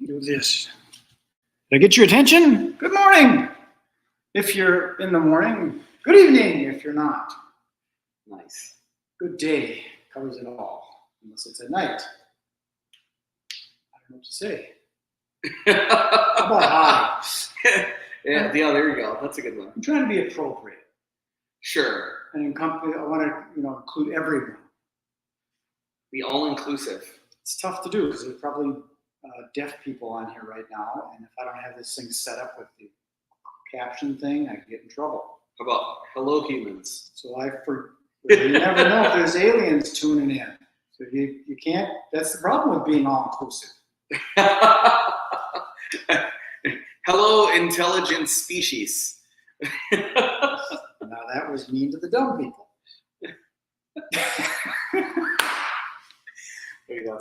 Do this. Did I get your attention? Good morning. If you're in the morning, good evening if you're not. Nice. Good day covers it all, unless it's at night. I don't know what to say. How about hi? Yeah, there you go. That's a good one. I'm trying to be appropriate. Sure. And I want to, include everyone. Be all-inclusive. It's tough to do because there's probably deaf people on here right now, and if I don't have this thing set up with the caption thing, I get in trouble. How about hello humans? So you never know if there's aliens tuning in. So you can't. That's the problem with being all-inclusive. Hello, intelligent species. Now that was mean to the dumb people.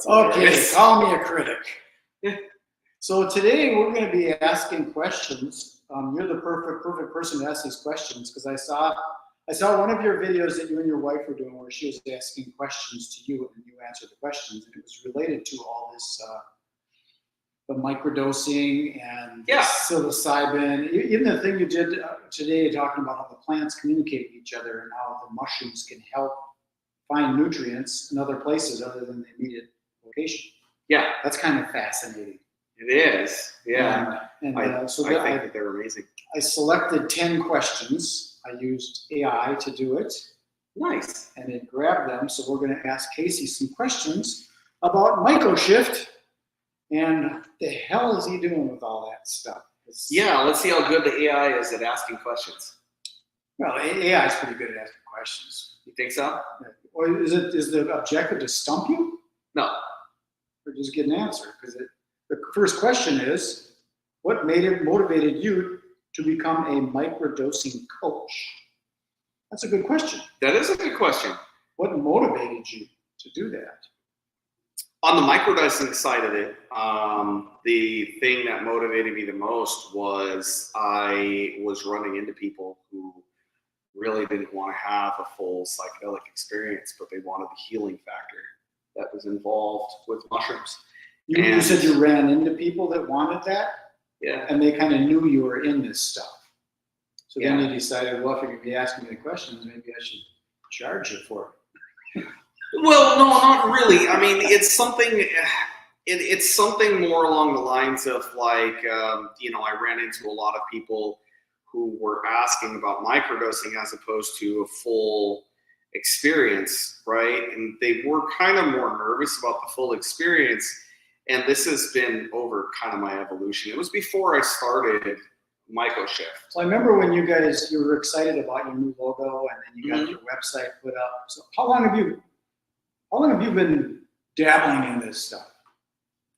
Okay, call me a critic. So today we're going to be asking questions. You're the perfect person to ask these questions because I saw one of your videos that you and your wife were doing where she was asking questions to you and you answered the questions, and it was related to all this, the microdosing and psilocybin. Even the thing you did today, talking about how the plants communicate with each other and how the mushrooms can help find nutrients in other places other than the immediate location. Yeah, that's kind of fascinating. It is. Yeah, I think that they're amazing. I selected 10 questions. I used AI to do it. Nice. And it grabbed them. So we're going to ask Casey some questions about microshift and what the hell is he doing with all that stuff? Yeah, let's see how good the AI is at asking questions. Well, AI is pretty good at asking questions. You think so? Or is the objective to stump you? No. Or just get an answer? Because the first question is, what motivated you to become a microdosing coach? That's a good question. That is a good question. What motivated you to do that? On the microdosing side of it, the thing that motivated me the most was I was running into people who really didn't want to have a full psychedelic experience, but they wanted the healing factor that was involved with mushrooms. You said you ran into people that wanted that? Yeah. And they kind of knew you were in this stuff. So then you decided, well, if you're going to be asking me the questions, maybe I should charge you for it. Well, no, not really. I mean, it's something. It's something more along the lines of like, I ran into a lot of people who were asking about microdosing as opposed to a full experience, right? And they were kind of more nervous about the full experience. And this has been over kind of my evolution. It was before I started MicroShift. So I remember when you were excited about your new logo, and then you got your website put up. So how long have you been dabbling in this stuff?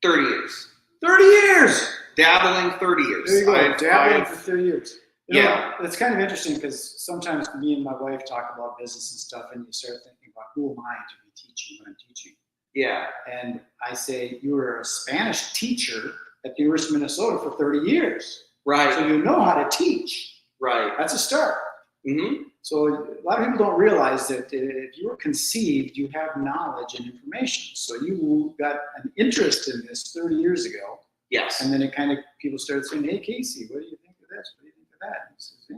30 years. 30 years! Dabbling 30 years. There you go, dabbling for 30 years. It's kind of interesting because sometimes me and my wife talk about business and stuff, and you start thinking about who am I to be teaching what I'm teaching. Yeah. And I say, you were a Spanish teacher at the University of Minnesota for 30 years. Right. So you know how to teach. Right. That's a start. Mm-hmm. So a lot of people don't realize that if you were conceived, you have knowledge and information. So you got an interest in this 30 years ago. Yes. And then people started saying, hey, Casey, what do you think of this? What do you think of that? And he says,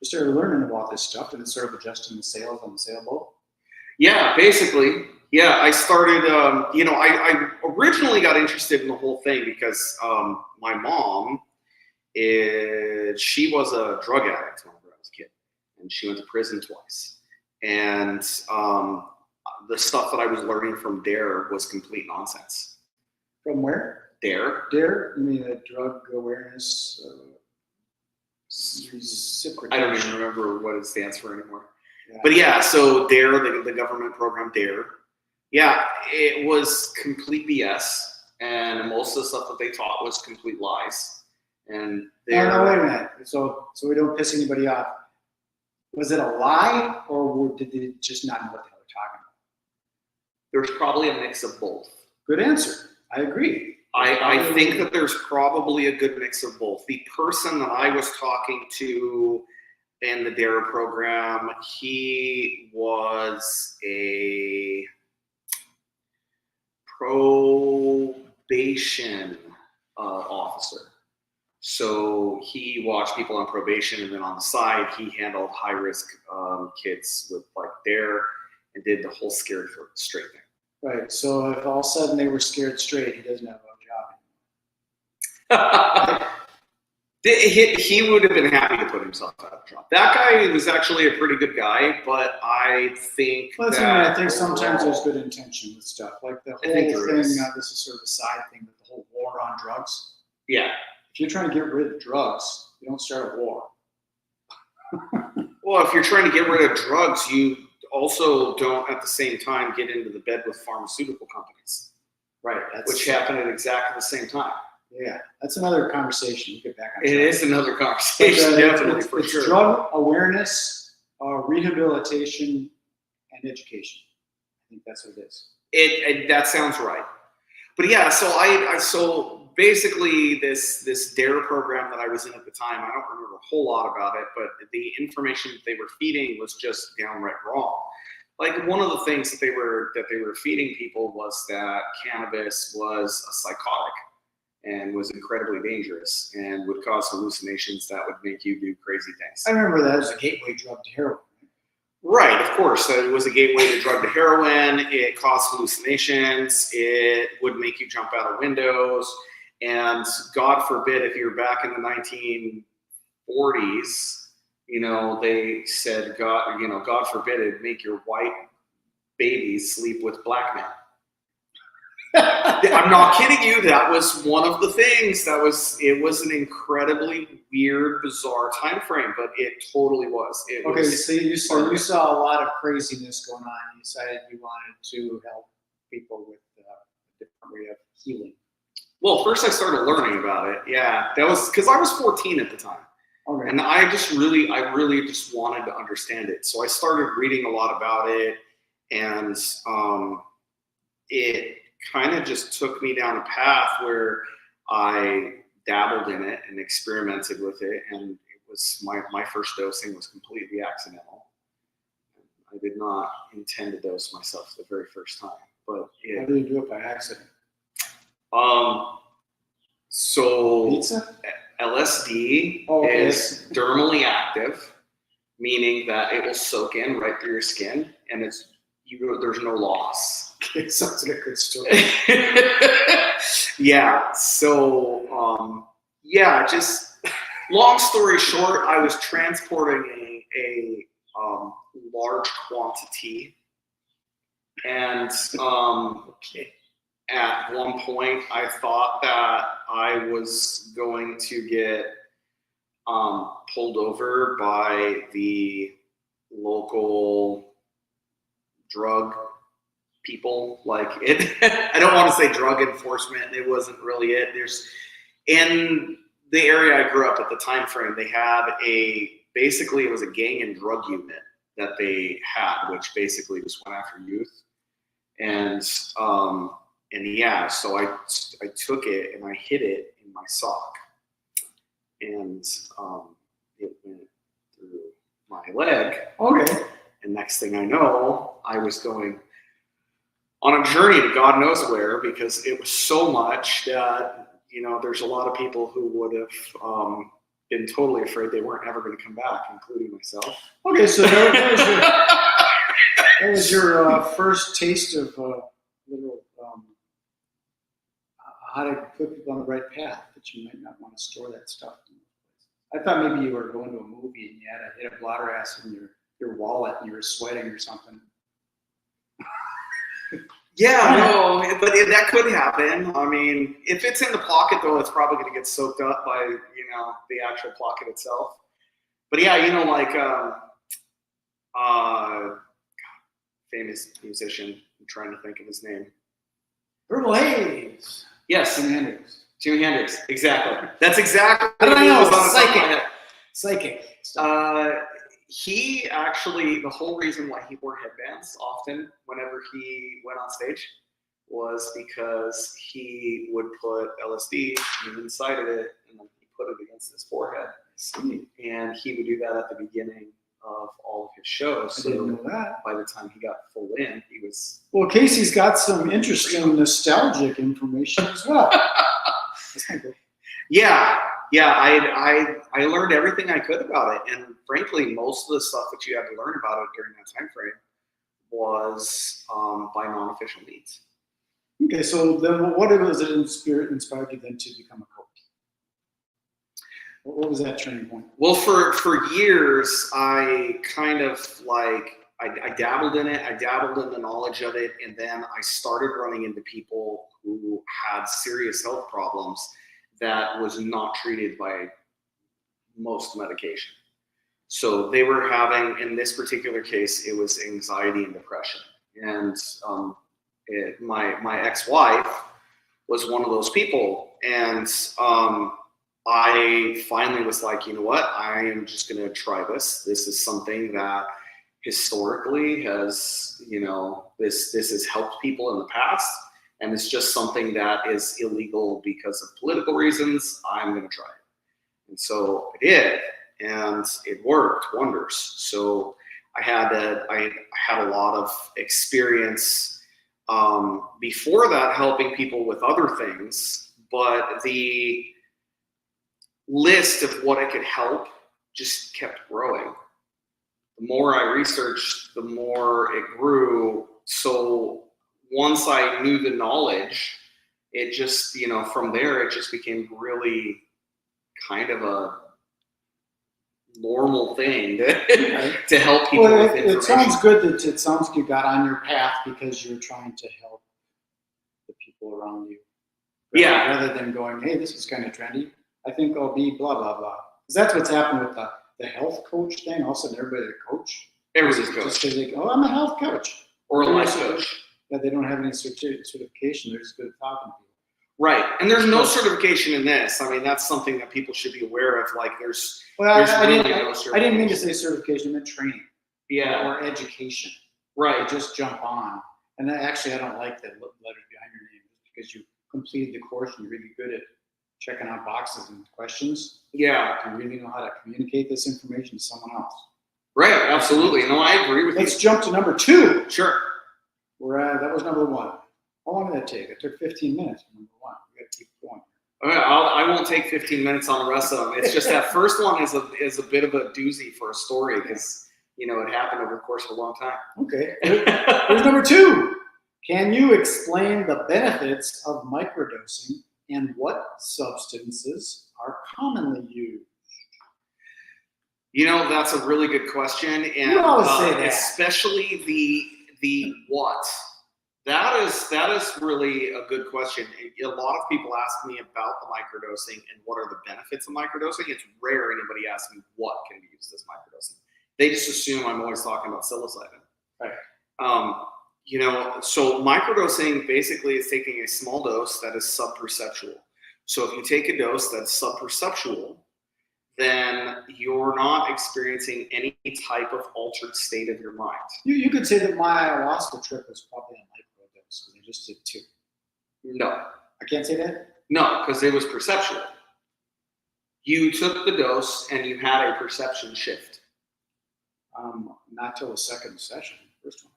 we started learning about this stuff and then sort of adjusting the sails on the sailboat. Yeah, basically. Yeah, I started, I originally got interested in the whole thing because my mom, she was a drug addict whenever I was a kid, and she went to prison twice. And the stuff that I was learning from DARE was complete nonsense. From where? DARE. DARE? You mean the drug awareness? I don't even remember what it stands for anymore. Yeah. But yeah, so DARE, the government program DARE, yeah, it was complete BS, and most of the stuff that they taught was complete lies. And no, wait a minute. So we don't piss anybody off. Was it a lie, or did they just not know what they were talking about? There's probably a mix of both. Good answer. I agree. I think that there's probably a good mix of both. The person that I was talking to in the DARE program, he was a probation officer. So he watched people on probation, and then on the side, he handled high-risk kids with like DARE and did the whole scared straight thing. Right. So if all of a sudden they were scared straight, he doesn't have a job anymore. He would have been happy to put himself out of a job. That guy was actually a pretty good guy, but I think I think sometimes there's good intention with stuff. Like the whole thing, this is sort of a side thing, but the whole war on drugs. Yeah. If you're trying to get rid of drugs, you don't start a war. Well, if you're trying to get rid of drugs, you also don't at the same time get into the bed with pharmaceutical companies. Right. Which happened at exactly the same time. Yeah, that's another conversation. We'll get back on track. It is another conversation, definitely, for sure. Drug awareness, rehabilitation, and education. I think that's what it is. That sounds right. But yeah, so basically this DARE program that I was in at the time, I don't remember a whole lot about it, but the information that they were feeding was just downright wrong. Like one of the things that they were feeding people was that cannabis was a psychotic and was incredibly dangerous and would cause hallucinations that would make you do crazy things. I remember that as a gateway drug to heroin. Right, of course. It was a gateway to drug to heroin. It caused hallucinations. It would make you jump out of windows. And God forbid, if you're back in the 1940s, they said, God forbid it'd make your white babies sleep with black men. I'm not kidding you. That was one of the things. It was an incredibly weird, bizarre time frame, but it totally was. So you saw a lot of craziness going on. You decided you wanted to help people with a different way of healing. Well, first I started learning about it. Yeah, that was because I was 14 at the time. Okay. And I really just wanted to understand it. So I started reading a lot about it, and it kind of just took me down a path where I dabbled in it and experimented with it, and it was my first dosing was completely accidental. I did not intend to dose myself the very first time, but how did you do it by accident? So Pizza? LSD is dermally active, meaning that it will soak in right through your skin, and there's no loss. Okay, sounds like a good story. Yeah. So, just long story short, I was transporting a large quantity, and at one point I thought that I was going to get pulled over by the local drug people. Like it, I don't want to say drug enforcement. It wasn't really it. In the area I grew up at the time frame, they had basically it was a gang and drug unit that they had, which basically just went after youth. And yeah, so I took it and I hid it in my sock, and it went through my leg. Okay. And next thing I know, I was going on a journey to God knows where, because it was so much that, there's a lot of people who would have been totally afraid they weren't ever going to come back, including myself. Okay, so that was your first taste of little how to put people on the right path, that you might not want to store that stuff in the place. I thought maybe you were going to a movie and you had to hit a blotter acid in your wallet and you were sweating or something. Yeah, no, but that could happen. I mean, if it's in the pocket, though, it's probably going to get soaked up by, the actual pocket itself. But yeah, famous musician, I'm trying to think of his name. Purple Haze. Yes. Jimi Hendrix, exactly. That's exactly what I know. Psychic. He actually, the whole reason why he wore headbands often whenever he went on stage was because he would put LSD inside of it and then he put it against his forehead. And he would do that at the beginning of all of his shows. I didn't know that. By the time he got full in, he was... Well, Casey's got some interesting nostalgic information as well. Yeah, I learned everything I could about it, and frankly, most of the stuff that you had to learn about it during that time frame was by non-official means. Okay, so then what was it inspired you then to become a coach? What was that turning point? Well, for years, I kind of like, I dabbled in it. I dabbled in the knowledge of it. And then I started running into people who had serious health problems that was not treated by most medication. So they were having, in this particular case, it was anxiety and depression. And my ex-wife was one of those people. And I finally was like, you know what? I am just going to try this. This is something that historically has, this has helped people in the past. And it's just something that is illegal because of political reasons. I'm going to try it. And so I did, and it worked wonders. So I had a lot of experience before that helping people with other things, but the list of what I could help just kept growing. The more I researched, the more it grew. So once I knew the knowledge, it just, from there, it just became really kind of a normal thing to help people with information. It sounds good that it sounds like you got on your path because you're trying to help the people around you. Yeah. Rather than going, hey, this is kind of trendy. I think I'll be blah, blah, blah. Because that's what's happened with the health coach thing. All of a sudden, everybody's a coach. Everybody's a coach. Just because they go, oh, I'm a health coach. Or a life coach. Yeah, they don't have any certification. They're just good at talking to people. Right. And there's no certification in this. I mean, that's something that people should be aware of. Like, there's I really didn't mean to say certification. I meant training. Yeah. Or education. Right. You just jump on. And actually, I don't like that letters behind your name because you completed the course and you're really good at checking out boxes and questions. Yeah. You really know how to communicate this information to someone else. Right. Absolutely. No, I agree with you. Let's jump to number 2. Sure. That was number 1. How long did that take? It took 15 minutes for number 1. We got to keep going. Okay, I won't take 15 minutes on the rest of them. It's just that first one is a bit of a doozy for a story because, it happened over the course of a long time. Okay. Here's number 2. Can you explain the benefits of microdosing and what substances are commonly used? That's a really good question. And you always say that. Especially the what. That is really a good question. A lot of people ask me about the microdosing and what are the benefits of microdosing. It's rare anybody asks me what can be used as microdosing. They just assume I'm always talking about psilocybin. Right. So microdosing basically is taking a small dose that is subperceptual. So if you take a dose that's subperceptual, then you're not experiencing any type of altered state of your mind. You could say that my ayahuasca trip was probably a microdose because I just did 2. No. I can't say that? No, because it was perceptual. You took the dose and you had a perception shift. Not till the second session, first one.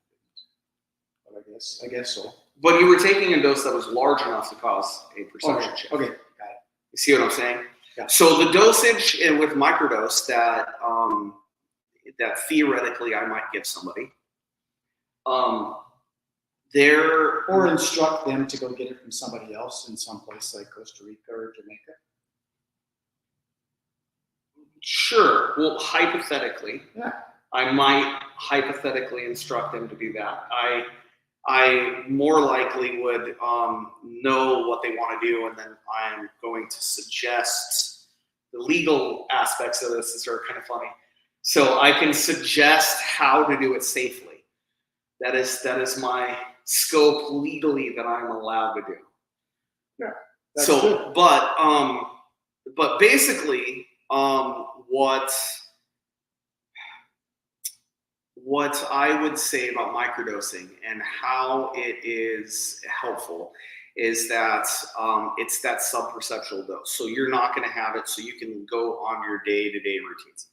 But I guess so. But you were taking a dose that was large enough to cause a perception shift. Okay, got it. You see what I'm saying? Yeah. So the dosage with microdose that theoretically I might give somebody, or instruct them to go get it from somebody else in some place like Costa Rica or Jamaica. Sure. Well, hypothetically, yeah. I might hypothetically instruct them to do that. I more likely would know what they want to do, and then I'm going to suggest the legal aspects of this. These are kind of funny. So I can suggest how to do it safely. That is my scope legally that I'm allowed to do. Yeah. So, good. but basically, what I would say about microdosing and how it is helpful is that it's that subperceptual dose. So you're not going to have it so you can go on your day-to-day routines.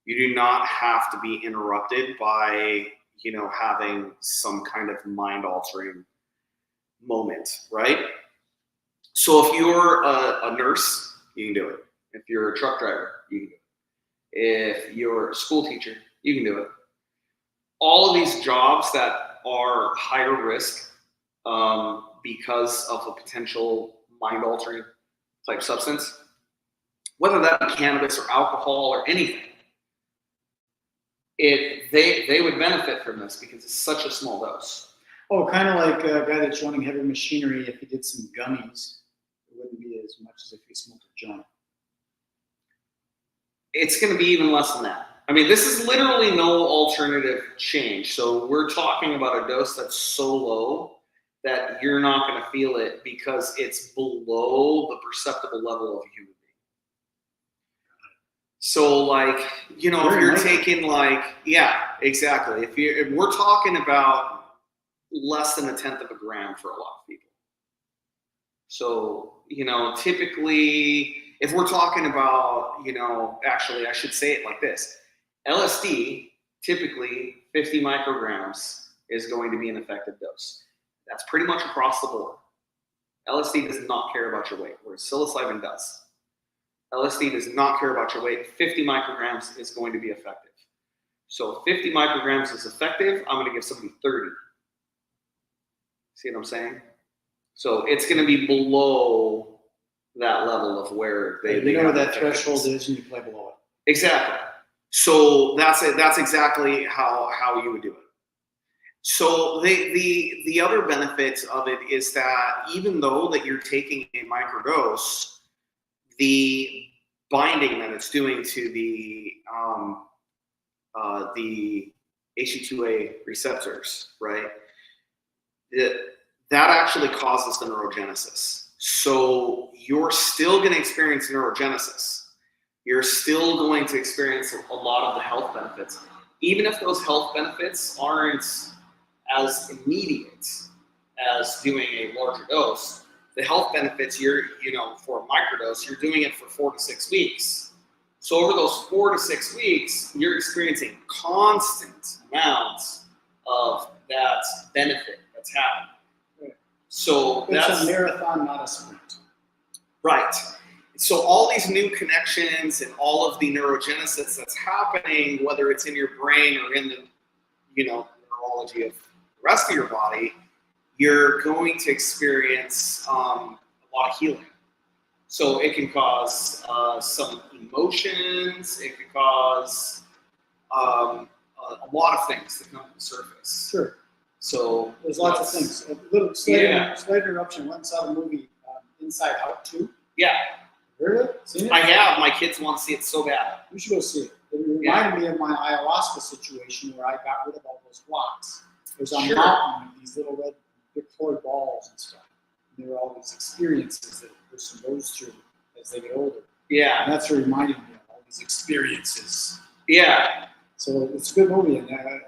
You do not have to be interrupted by, having some kind of mind-altering moment, right? So if you're a nurse, you can do it. If you're a truck driver, you can do it. If you're a school teacher, you can do it. All of these jobs that are higher risk because of a potential mind-altering type substance, whether that be cannabis or alcohol or anything, they would benefit from this because it's such a small dose. Oh, kind of like a guy that's running heavy machinery. If he did some gummies, it wouldn't be as much as if he smoked a joint. It's going to be even less than that. I mean, this is literally no alternative change. So we're talking about a dose that's so low that you're not going to feel it because it's below the perceptible level of a human being. So, like, you know, if you're taking yeah, exactly. If we're talking about less than 1/10 of a gram for a lot of people. So, you know, typically, if we're talking about, you know, actually, I should say it like this. LSD, typically 50 micrograms is going to be an effective dose. That's pretty much across the board. LSD does not care about your weight, whereas psilocybin does. LSD does not care about your weight. 50 micrograms is going to be effective. So if 50 micrograms is effective, I'm going to give somebody 30. See what I'm saying? So it's going to be below that level of where they you know where that threshold is and you play below it. Exactly. So that's it. That's exactly how you would do it. So the other benefit of it is that even though that you're taking a microdose, the binding that it's doing to the ACE2A receptors, right? That actually causes the neurogenesis. So you're still going to experience neurogenesis. You're still going to experience a lot of the health benefits. Even if those health benefits aren't as immediate as doing a larger dose, the health benefits for a microdose, you're doing it for 4 to 6 weeks. So over those 4 to 6 weeks, you're experiencing constant amounts of that benefit that's happening. Right. So it's a marathon, not a sprint. Right. So all these new connections and all of the neurogenesis that's happening, whether it's in your brain or in the, neurology of the rest of your body, you're going to experience a lot of healing. So it can cause some emotions. It can cause a lot of things that come to the surface. Sure. So there's lots of things. A little slight interruption. I went and saw the movie Inside Out 2. Yeah. Heard it? Seen it? I have. My kids want to see it so bad. You should go see it. It reminded me of my ayahuasca situation where I got rid of all those blocks. There's a mountain with these little red Victoria balls and stuff. And there are all these experiences that a person goes through as they get older. Yeah. And that's what reminded me of all these experiences. Yeah. So it's a good movie, and I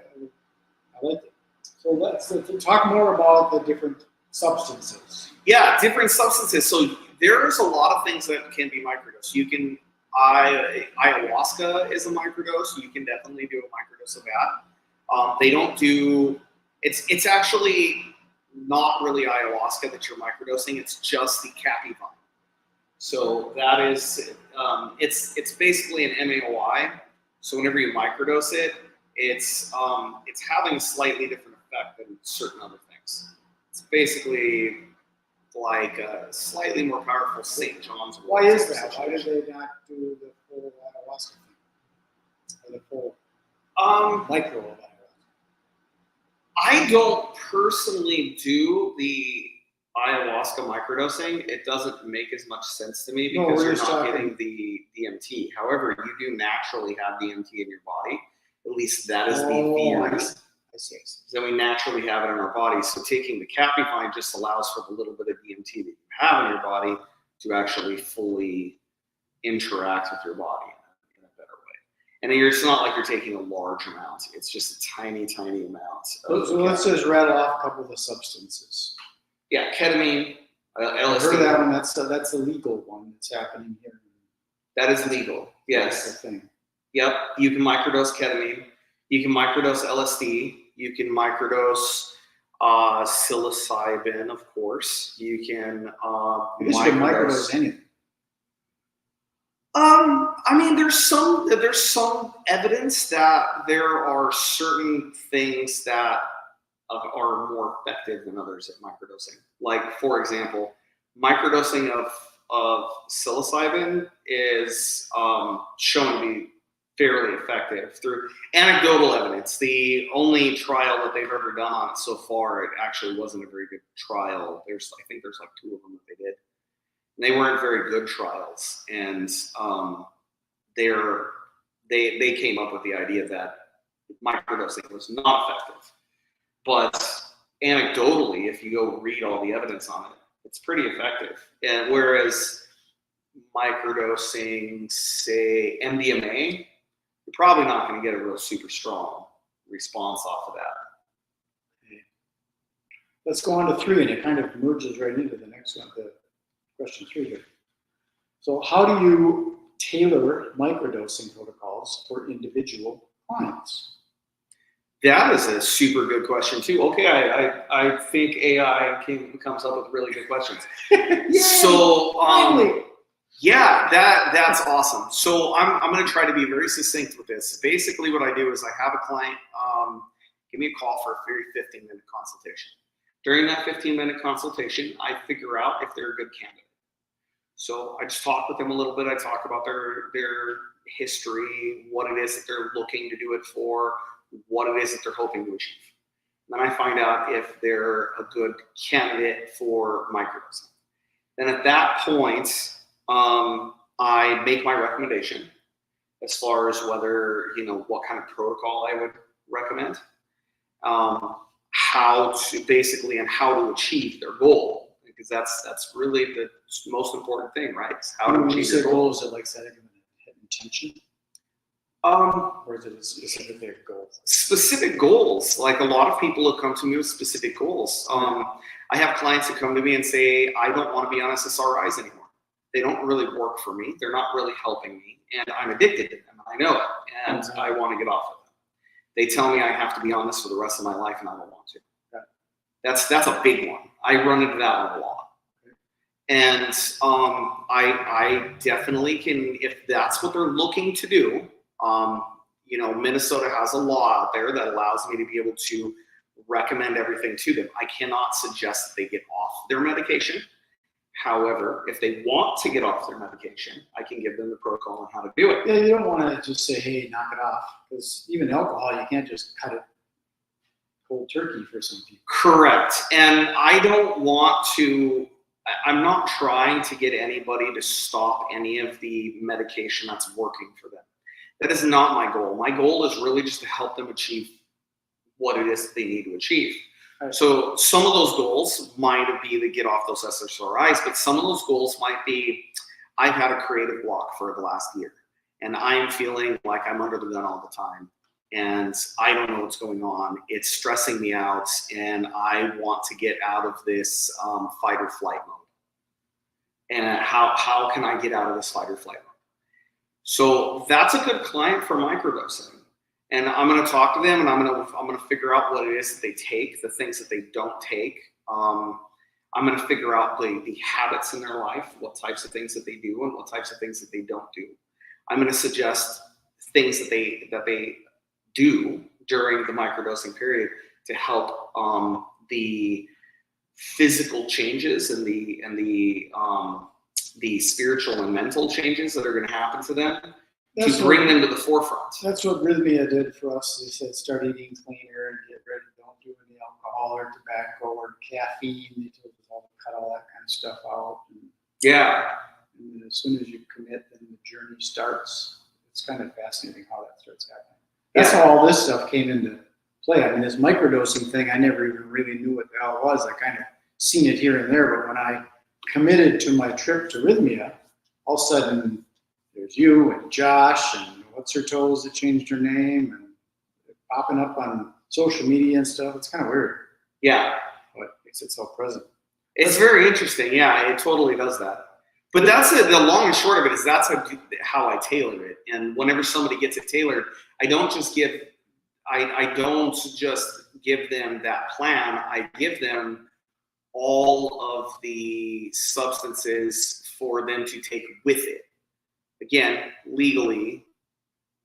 liked it. So let's talk more about the different substances. Yeah, different substances. So there's a lot of things that can be microdose. You can, ayahuasca is a microdose. You can definitely do a microdose of that. They don't do, it's actually not really ayahuasca that you're microdosing. It's just the cappy vine. So that is, it's basically an MAOI. So whenever you microdose it, it's having a slightly different effect than certain other things. It's basically like a slightly more powerful St. John's. Why is that? Why did they not do the full ayahuasca thing? Or the full micro of ayahuasca? I don't personally do the ayahuasca microdosing. It doesn't make as much sense to me because you're not getting the DMT. However, you do naturally have DMT in your body. At least that is the theory. I see. So we naturally have it in our body. So taking the cappy vine just allows for the little bit of DMT that you have in your body to actually fully interact with your body in a better way. And it's not like you're taking a large amount. It's just a tiny, tiny amount. So let's just rattle off a couple of the substances. Yeah, ketamine, LSD. I heard that one. That's the legal one that's happening here. That is legal. Yes. That's the thing. Yep. You can microdose ketamine. You can microdose LSD. You can microdose Psilocybin, of course. You can You can microdose anything. I mean, there's some evidence that there are certain things that are more effective than others at microdosing. Like, for example, microdosing of psilocybin is shown to be fairly effective through anecdotal evidence. The only trial that they've ever done on it so far, it actually wasn't a very good trial. I think there's like 2 of them that they did. And they weren't very good trials, and they came up with the idea that microdosing was not effective. But anecdotally, if you go read all the evidence on it, it's pretty effective. And whereas microdosing, say MDMA, you're probably not going to get a real super strong response off of that. Okay. Let's go on to 3, and it kind of merges right into the next one, the question 3 here. So how do you tailor microdosing protocols for individual clients? That is a super good question too. Okay, I think AI comes up with really good questions. So yeah, that's awesome. So I'm going to try to be very succinct with this. Basically, what I do is I have a client give me a call for a very 15-minute consultation. During that 15-minute consultation, I figure out if they're a good candidate. So I just talk with them a little bit. I talk about their history, what it is that they're looking to do it for, what it is that they're hoping to achieve. Then I find out if they're a good candidate for microdosing. Then at that point, I make my recommendation as far as whether, what kind of protocol I would recommend, how to achieve their goal. Because that's really the most important thing, right? It's how to achieve your goal. Is it like setting an intention? Or is it a specific goal? Specific goals. Like a lot of people have come to me with specific goals. I have clients who come to me and say, I don't want to be on SSRIs anymore. They don't really work for me. They're not really helping me. And I'm addicted to them. I know it. And I want to get off of them. They tell me I have to be on this for the rest of my life, and I don't want to. That's a big one. I run into that one a lot. And I definitely can, if that's what they're looking to do, Minnesota has a law out there that allows me to be able to recommend everything to them. I cannot suggest that they get off their medication. However, if they want to get off their medication, I can give them the protocol on how to do it. Yeah, you don't want to just say, hey, knock it off. Because even alcohol, you can't just cut it cold turkey for some people. Correct. And I don't want to, I'm not trying to get anybody to stop any of the medication that's working for them. That is not my goal. My goal is really just to help them achieve what it is that they need to achieve. Right. So some of those goals might be to get off those SSRIs, but some of those goals might be, I've had a creative block for the last year, and I'm feeling like I'm under the gun all the time. And I don't know what's going on. It's stressing me out, and I want to get out of this fight or flight mode. And how can I get out of this fight or flight mode? So that's a good client for microdosing. And I'm going to talk to them, and I'm going to figure out what it is that they take, the things that they don't take. I'm going to figure out the habits in their life, what types of things that they do, and what types of things that they don't do. I'm going to suggest things that they do during the microdosing period to help the physical changes and the spiritual and mental changes that are going to happen to them to bring them to the forefront. That's what Rhythmia did for us. They said start eating cleaner and get rid of, don't do any alcohol or tobacco or caffeine. They told us all to cut all that kind of stuff out. And as soon as you commit, then the journey starts. It's kind of fascinating how that starts happening. That's how all this stuff came into play. I mean, this microdosing thing, I never even really knew what the hell it was. I kind of seen it here and there, but when I committed to my trip to Rhythmia, all of a sudden there's you and Josh and what's her toes that changed her name and popping up on social media and stuff. It's kind of weird. Yeah. But makes it so present. It's very interesting. Yeah, it totally does that. But that's it. The long and short of it is that's how I tailor it. And whenever somebody gets it tailored, I don't just give I don't just give them that plan. I give them all of the substances for them to take with it. Again, legally,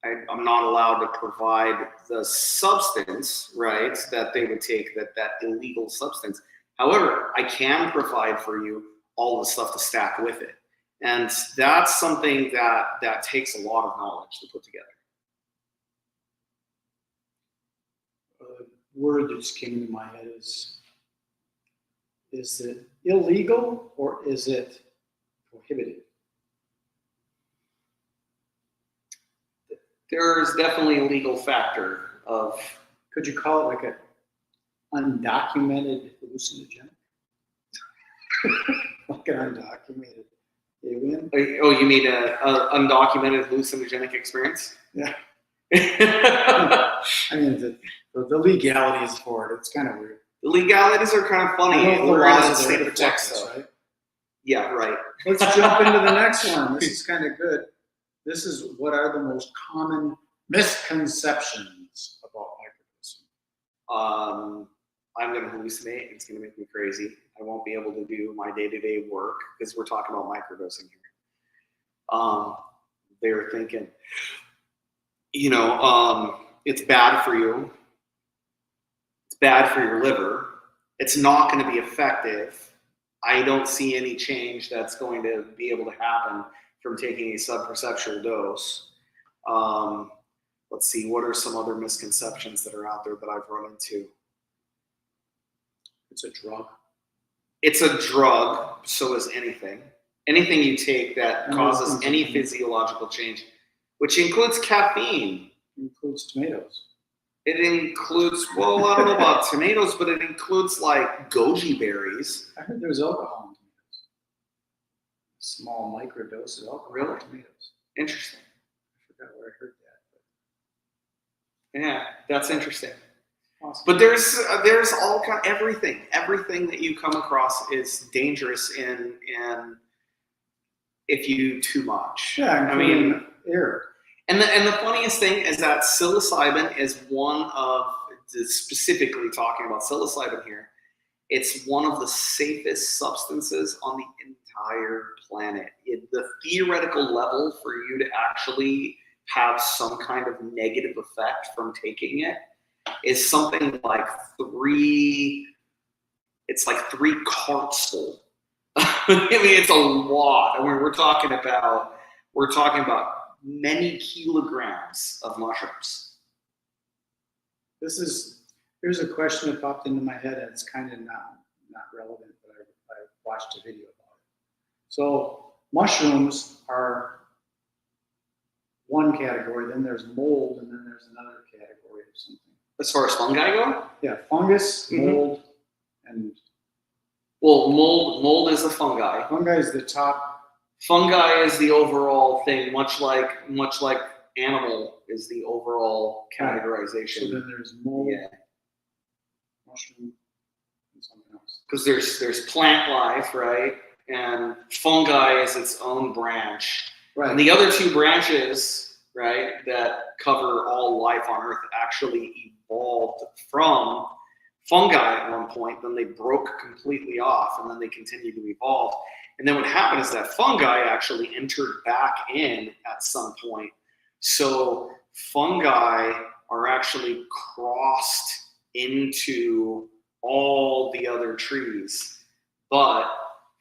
I'm not allowed to provide the substance, right, that they would take, that illegal substance. However, I can provide for you all the stuff to stack with it. And that's something that takes a lot of knowledge to put together. A word that just came into my head is it illegal or is it prohibited? There's definitely a legal factor of. Could you call it like an undocumented hallucinogen? Like an undocumented alien? Oh, you mean an undocumented hallucinogenic experience? Yeah. I mean, the legalities for it, it's kind of weird. The legalities are kind of funny. We're in a state state of Texas, right? Yeah, right. Let's jump into the next one. This is kind of good. This is what are the most common misconceptions about microdosing? I'm going to hallucinate. It's going to make me crazy. I won't be able to do my day-to-day work because we're talking about microdosing here. They're thinking, it's bad for you. It's bad for your liver. It's not going to be effective. I don't see any change that's going to be able to happen from taking a subperceptual dose. Let's see, what are some other misconceptions that are out there that I've run into? It's a drug. It's a drug, so is anything. Anything you take that causes any physiological change, which includes caffeine. It includes tomatoes. It includes, well, I don't know about tomatoes, but it includes like goji berries. I heard there's alcohol in tomatoes. Small microdose of alcohol Really? in tomatoes. Interesting. I forgot where I heard that. Yeah, that's interesting. Awesome. But there's all kind everything that you come across is dangerous in if you do too much. Yeah, I mean, air. And the funniest thing is that psilocybin is one of, specifically talking about psilocybin here, it's one of the safest substances on the entire planet. The theoretical level for you to actually have some kind of negative effect from taking it is something like three carts full. I mean, it's a lot. I mean, we're talking about many kilograms of mushrooms. Here's a question that popped into my head, and it's kind of not relevant, but I watched a video about it. So mushrooms are one category, then there's mold, and then there's another category of something. As far as fungi go? Yeah, fungus, mold, and... Well, mold is a fungi. Fungi is the top. Fungi is the overall thing, much like animal is the overall categorization. So then there's mold, yeah, mushroom, and something else. Because there's plant life, right? And fungi is its own branch. Right. And the other two branches, right, that cover all life on Earth actually evolved from fungi at one point, then they broke completely off, and then they continued to evolve. And then what happened is that fungi actually entered back in at some point. So fungi are actually crossed into all the other trees. But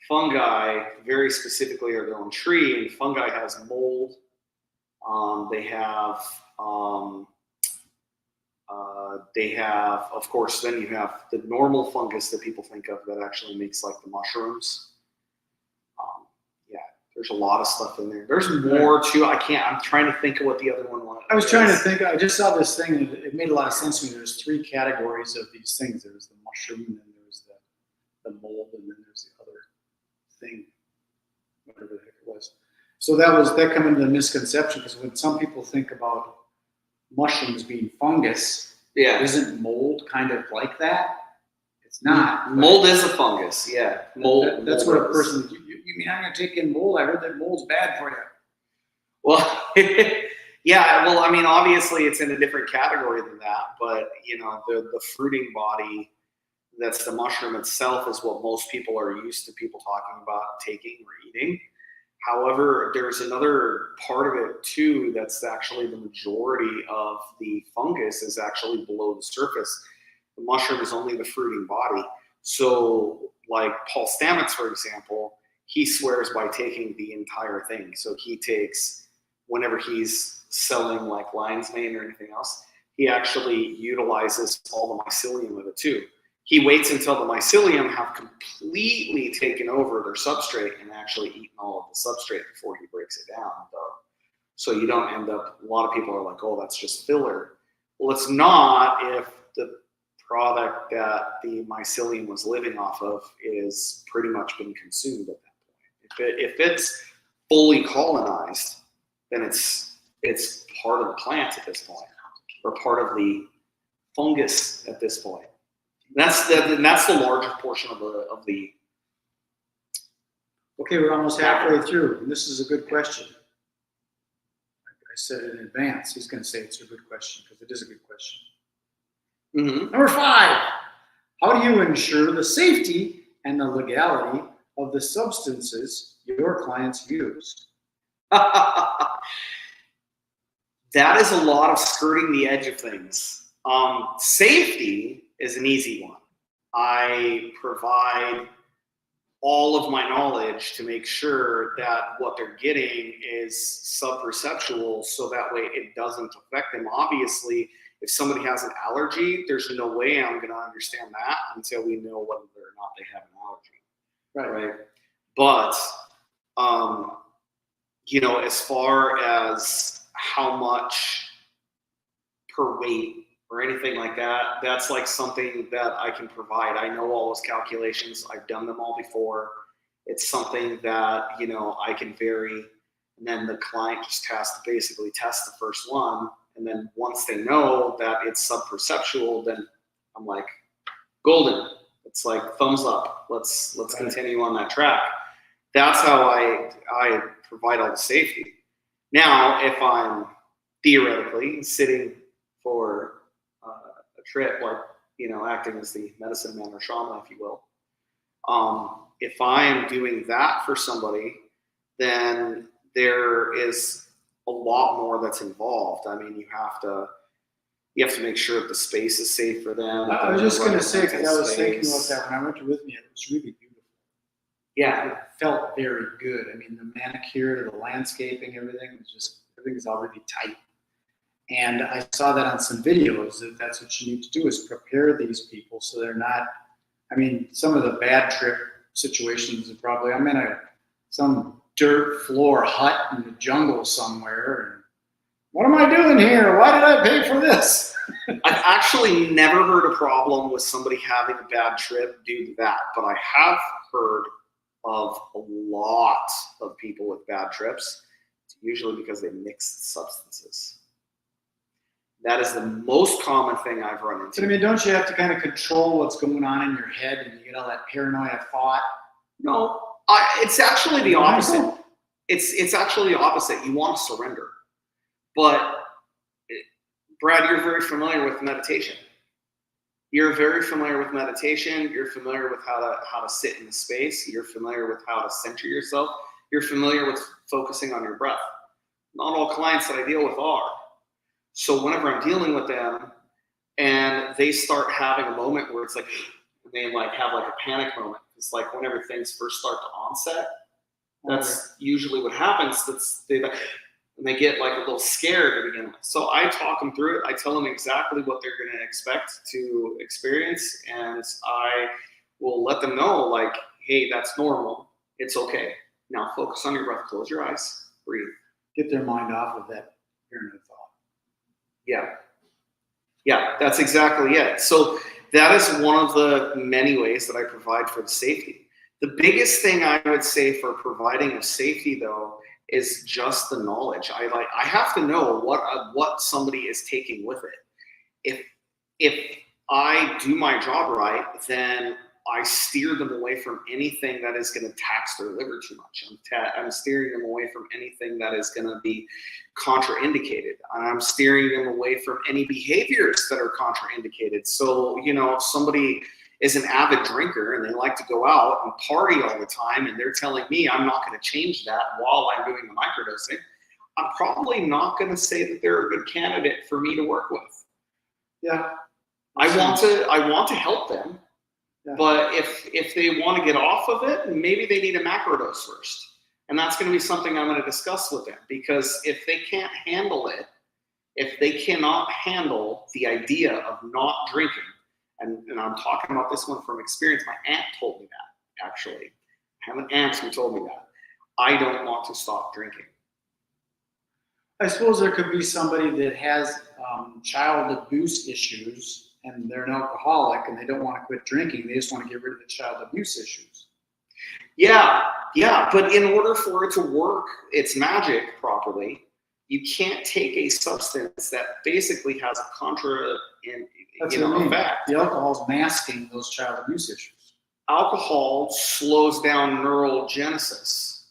fungi very specifically are their own tree, and fungi has mold. They have, of course, then you have the normal fungus that people think of that actually makes like the mushrooms. Yeah, there's a lot of stuff in there. There's more too. I'm trying to think of what the other one was. I was trying to think. I just saw this thing, and it made a lot of sense to me. There's three categories of these things. There's the mushroom, and then there's the mold, and then there's the other thing, whatever the heck it was. So that come into the misconception, because when some people think about mushrooms being fungus, yeah, isn't mold kind of like that? It's not. Mold is a fungus. Yeah, mold. That's what a person. You mean I'm going to take in mold? I heard that mold's bad for you. Well, Yeah, well, I mean, obviously it's in a different category than that, but you know, the fruiting body, that's the mushroom itself, is what most people are used to people talking about taking or eating. However, there's another part of it too that's actually the majority of the fungus is actually below the surface. The mushroom is only the fruiting body. So, like Paul Stamets, for example, he swears by taking the entire thing. So he takes, whenever he's selling like lion's mane or anything else, he actually utilizes all the mycelium of it too. He waits until the mycelium have completely taken over their substrate and actually eaten all of the substrate before he breaks it down, though. So you don't end up, a lot of people are like, oh, that's just filler. Well, it's not if the product that the mycelium was living off of is pretty much been consumed at that point. If it's fully colonized, then it's part of the plant at this point, or part of the fungus at this point. That's the largest portion of the. Okay, we're almost halfway through, and this is a good question. I said it in advance. He's going to say it's a good question because it is a good question. Mm-hmm. Number 5, how do you ensure the safety and the legality of the substances your clients use? That is a lot of skirting the edge of things. Safety is an easy one. I provide all of my knowledge to make sure that what they're getting is sub-perceptual, so that way it doesn't affect them. Obviously, if somebody has an allergy, there's no way I'm going to understand that until we know whether or not they have an allergy. Right? But, you know, as far as how much per weight or anything like that, that's like something that I can provide. I know all those calculations. I've done them all before. It's something that, you know, I can vary. And then the client just has to basically test the first one. And then once they know that it's sub-perceptual, then I'm like, golden. It's like thumbs up. Let's continue on that track. That's how I provide all the safety. Now, if I'm theoretically sitting for a trip, like, you know, acting as the medicine man or shaman, if you will, if I'm doing that for somebody, then there is a lot more that's involved. I mean, you have to make sure that the space is safe for them. I was just going to say, because I was thinking about that when I went to Rhythmia. It was really beautiful. Yeah. It felt very good. I mean, the manicure, the landscaping, everything is already tight. And I saw that on some videos that that's what you need to do, is prepare these people so they're not, I mean, some of the bad trip situations are probably, I'm in some dirt floor hut in the jungle somewhere. And what am I doing here? Why did I pay for this? I've actually never heard a problem with somebody having a bad trip due to that, but I have heard of a lot of people with bad trips. It's usually because they mixed substances. That is the most common thing I've run into. But I mean, don't you have to kind of control what's going on in your head, and you get all that paranoia thought? No, it's actually the opposite. It's actually the opposite. You want to surrender. But Brad, you're very familiar with meditation. You're very familiar with meditation. You're familiar with how to sit in the space. You're familiar with how to center yourself. You're familiar with focusing on your breath. Not all clients that I deal with are. So whenever I'm dealing with them and they start having a moment where it's like, they like have like a panic moment. It's like whenever things first start to onset, that's usually what happens. And they get like a little scared to begin with. So I talk them through it. I tell them exactly what they're going to expect to experience. And I will let them know, like, hey, that's normal. It's okay. Now focus on your breath. Close your eyes. Breathe. Get their mind off of that paranoid thought. Yeah, that's exactly it. So that is one of the many ways that I provide for the safety. The biggest thing I would say for providing of safety, though, is just the knowledge. I have to know what somebody is taking with it. If I do my job right, then I steer them away from anything that is going to tax their liver too much. I'm steering them away from anything that is going to be contraindicated. I'm steering them away from any behaviors that are contraindicated. So, you know, if somebody is an avid drinker and they like to go out and party all the time, and they're telling me I'm not going to change that while I'm doing the microdosing, I'm probably not going to say that they're a good candidate for me to work with. Yeah. I want to help them. Yeah. But if they want to get off of it, maybe they need a macrodose first. And that's going to be something I'm going to discuss with them, because if they can't handle it, if they cannot handle the idea of not drinking, and I'm talking about this one from experience, my aunt told me that, actually. I have an aunt who told me that. I don't want to stop drinking. I suppose there could be somebody that has child abuse issues, and they're an alcoholic and they don't want to quit drinking. They just want to get rid of the child abuse issues. Yeah. But in order for it to work its magic properly, you can't take a substance that basically has a effect. The alcohol's masking those child abuse issues. Alcohol slows down neurogenesis.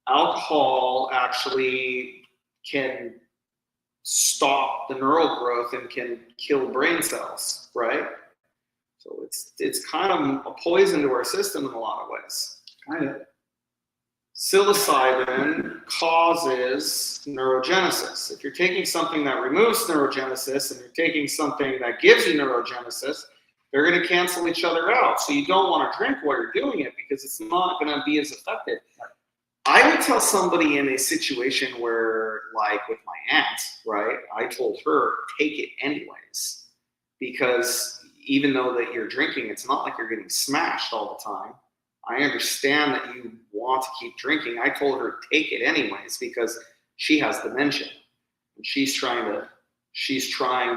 Alcohol actually can stop the neural growth and can kill brain cells, right? So it's kind of a poison to our system in a lot of ways. Kind of. Psilocybin causes neurogenesis. If you're taking something that removes neurogenesis and you're taking something that gives you neurogenesis, they're going to cancel each other out. So you don't want to drink while you're doing it, because it's not going to be as effective. I would tell somebody in a situation where, like with my aunt, right, I told her, take it anyways. Because even though that you're drinking, it's not like you're getting smashed all the time. I understand that you want to keep drinking. I told her, take it anyways, because she has dementia. And she's trying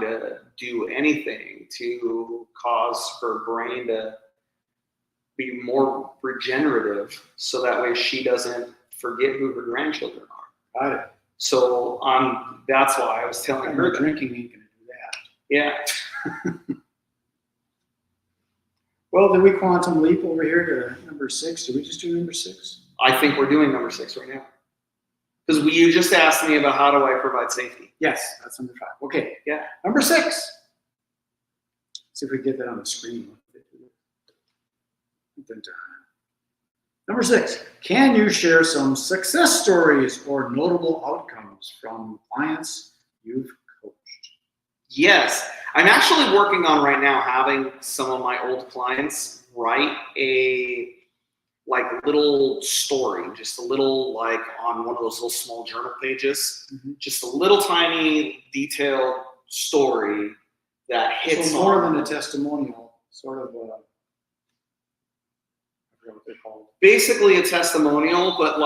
to do anything to cause her brain to be more regenerative, so that way she doesn't forget who her grandchildren are. Got it. So that's why I was telling her that drinking ain't gonna do that. Yeah. Well, did we quantum leap over here to number 6? Did we just do number 6? I think we're doing number 6 right now. Because you just asked me about how do I provide safety. Yes, that's number 5. Okay, yeah. Number 6. See if we can get that on the screen. Number 6, can you share some success stories or notable outcomes from clients you've coached? Yes, I'm actually working on right now having some of my old clients write a little story, just a little on one of those little small journal pages, just a little tiny detailed story that hits so more than a testimonial, sort of a, I forget what they're called. Basically a testimonial, but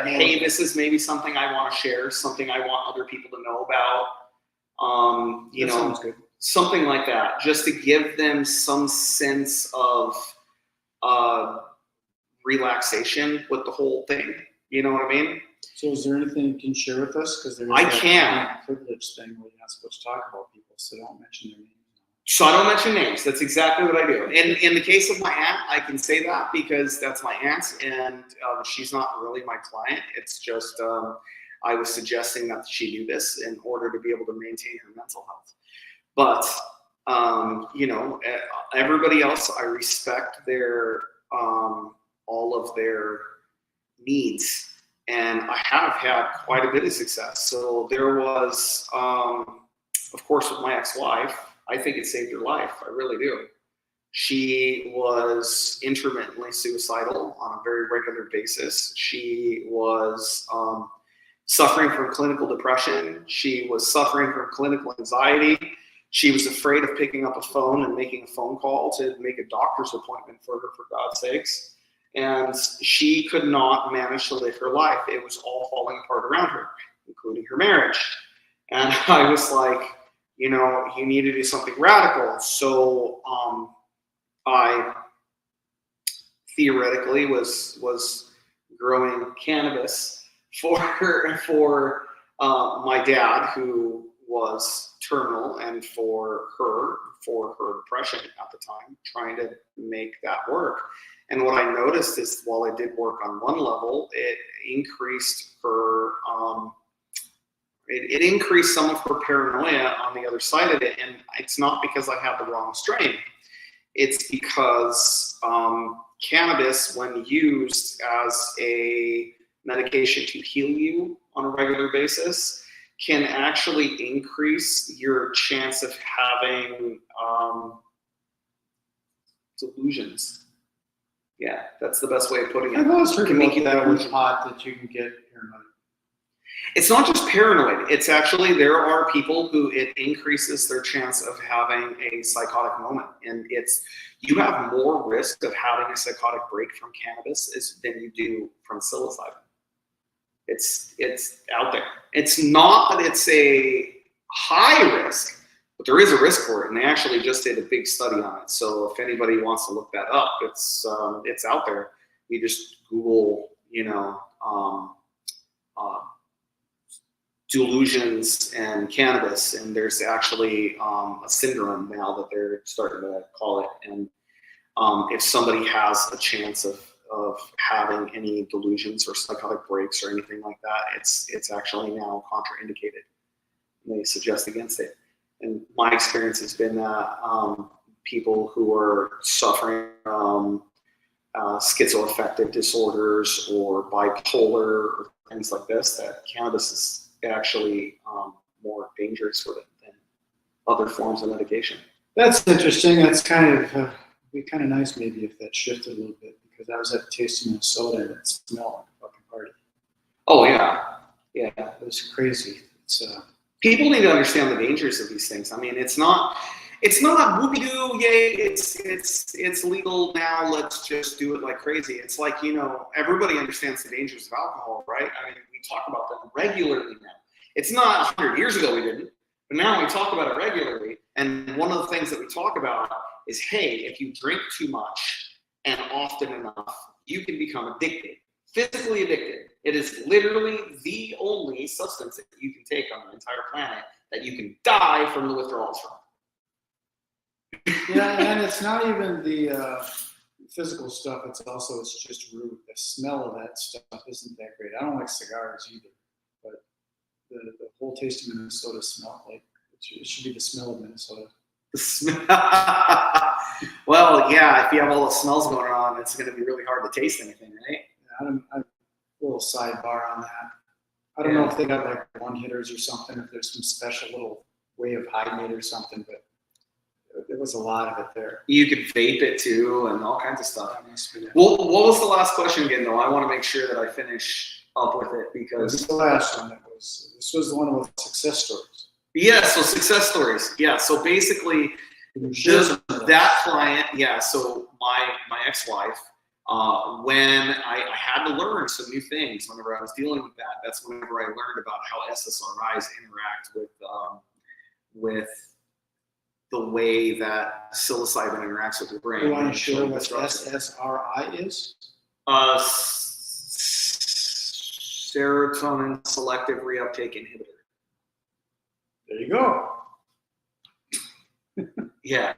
hey, this is maybe something I want to share, something I want other people to know about. Sounds good. Something like that, just to give them some sense of relaxation with the whole thing. You know what I mean? So is there anything you can share with us? Because there's that privilege thing where you're not supposed to talk about people, so don't mention their names. So I don't mention names. That's exactly what I do. In the case of my aunt, I can say that because that's my aunt, and she's not really my client. It's just I was suggesting that she do this in order to be able to maintain her mental health. But everybody else, I respect their all of their needs, and I have had quite a bit of success. So there was, of course, with my ex-wife, I think it saved her life. I really do. She was intermittently suicidal on a very regular basis. She was suffering from clinical depression. She was suffering from clinical anxiety. She was afraid of picking up a phone and making a phone call to make a doctor's appointment for her, for God's sakes. And she could not manage to live her life. It was all falling apart around her, including her marriage. And I was like, you need to do something radical. So I theoretically was growing cannabis for my dad, who was terminal, and for her depression at the time, trying to make that work. And what I noticed is while I did work on one level, it increased her, it increased some of her paranoia on the other side of it. And it's not because I have the wrong strain. It's because cannabis, when used as a medication to heal you on a regular basis, can actually increase your chance of having delusions. Yeah, that's the best way of putting it. I've always heard Can make you that with pot that you can get paranoid. It's not just paranoid. It's actually, there are people who it increases their chance of having a psychotic moment. And it's, you have more risk of having a psychotic break from cannabis than you do from psilocybin. It's out there. It's not that it's a high risk, but there is a risk for it. And they actually just did a big study on it. So if anybody wants to look that up, it's out there. You just Google, you know, delusions and cannabis, and there's actually a syndrome now that they're starting to call it. And if somebody has a chance of having any delusions or psychotic breaks or anything like that, it's actually now contraindicated. And they suggest against it. And my experience has been that people who are suffering from schizoaffective disorders or bipolar or things like this, that cannabis is actually more dangerous for them than other forms of medication. That's interesting. That's kind of be kind of nice maybe if that shifted a little bit, because I was at Tasting Minnesota and it smelled like a fucking party. Oh yeah, yeah. It was crazy. It's people need to understand the dangers of these things. I mean, it's not whoopie-doo, yay, it's legal now, let's just do it like crazy. It's like, you know, everybody understands the dangers of alcohol, right? I mean, we talk about them regularly now. It's not 100 years ago we didn't, but now we talk about it regularly. And one of the things that we talk about is, hey, if you drink too much and often enough, you can become addicted, physically addicted. It is literally the only substance that you can take on the entire planet that you can die from the withdrawals from. yeah, and it's not even the physical stuff. It's just rude. The smell of that stuff isn't that great. I don't like cigars either, but the whole taste of Minnesota smelled like it should be the smell of Minnesota. The smell. Well, yeah. If you have all the smells going on, it's going to be really hard to taste anything, right? Yeah, a little sidebar on that. I don't know if they got like one hitters or something. If there's some special little way of hiding it or something, but there was a lot of it there. You could vape it too and all kinds of stuff. Well, what was the last question again, though? I want to make sure that I finish up with it because... This is the last one. This was the one with success stories. Yeah, so success stories. Yeah, so basically, that client, yeah, so my ex-wife, when I had to learn some new things whenever I was dealing with that, that's whenever I learned about how SSRIs interact with the way that psilocybin interacts with your brain. You want to share what SSRI is? Serotonin selective reuptake inhibitor. There you go. Yeah.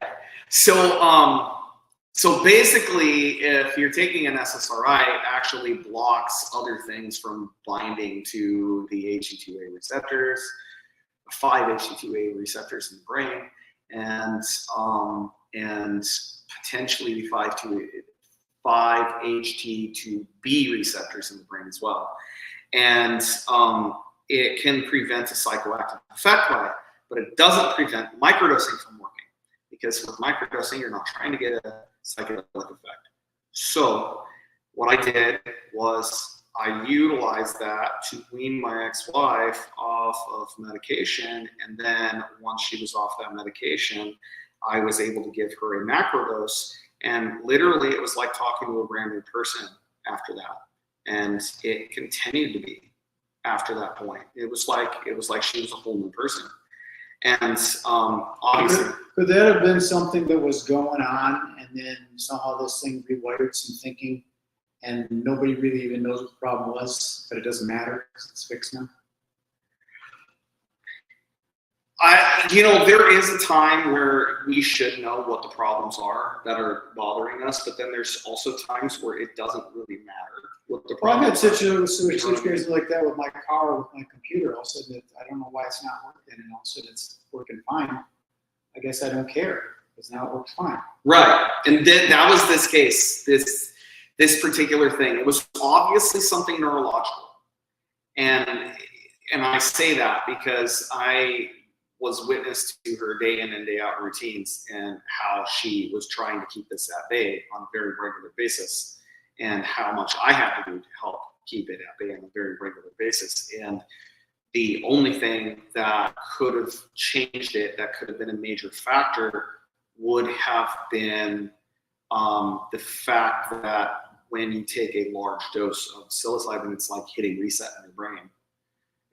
So basically, if you're taking an SSRI, it actually blocks other things from binding to the HT2A receptors, 5 HT2A receptors in the brain, and potentially the 5 HT2B receptors in the brain as well. And it can prevent a psychoactive effect by it, but it doesn't prevent microdosing from working, because with microdosing, you're not trying to get a psychedelic effect. So what I did was I utilized that to wean my ex-wife off of medication, and then once she was off that medication, I was able to give her a macrodose, and literally it was like talking to a brand new person after that. And it continued to be after that point. It was like she was a whole new person. And obviously, could that have been something that was going on, and then somehow this thing rewired some thinking, and nobody really even knows what the problem was, but it doesn't matter because it's fixed now? There is a time where we should know what the problems are that are bothering us, but then there's also times where it doesn't really matter what the Well, I've problems had are. situations like that with my car, with my computer. All of a sudden, I don't know why it's not working, and all of a sudden it's working fine. I guess I don't care because now it works fine. Right, and then that was this case, this particular thing. It was obviously something neurological, and I say that because I was witness to her day in and day out routines and how she was trying to keep this at bay on a very regular basis, and how much I had to do to help keep it at bay on a very regular basis. And the only thing that could have changed it, that could have been a major factor, would have been the fact that when you take a large dose of psilocybin, it's like hitting reset in your brain.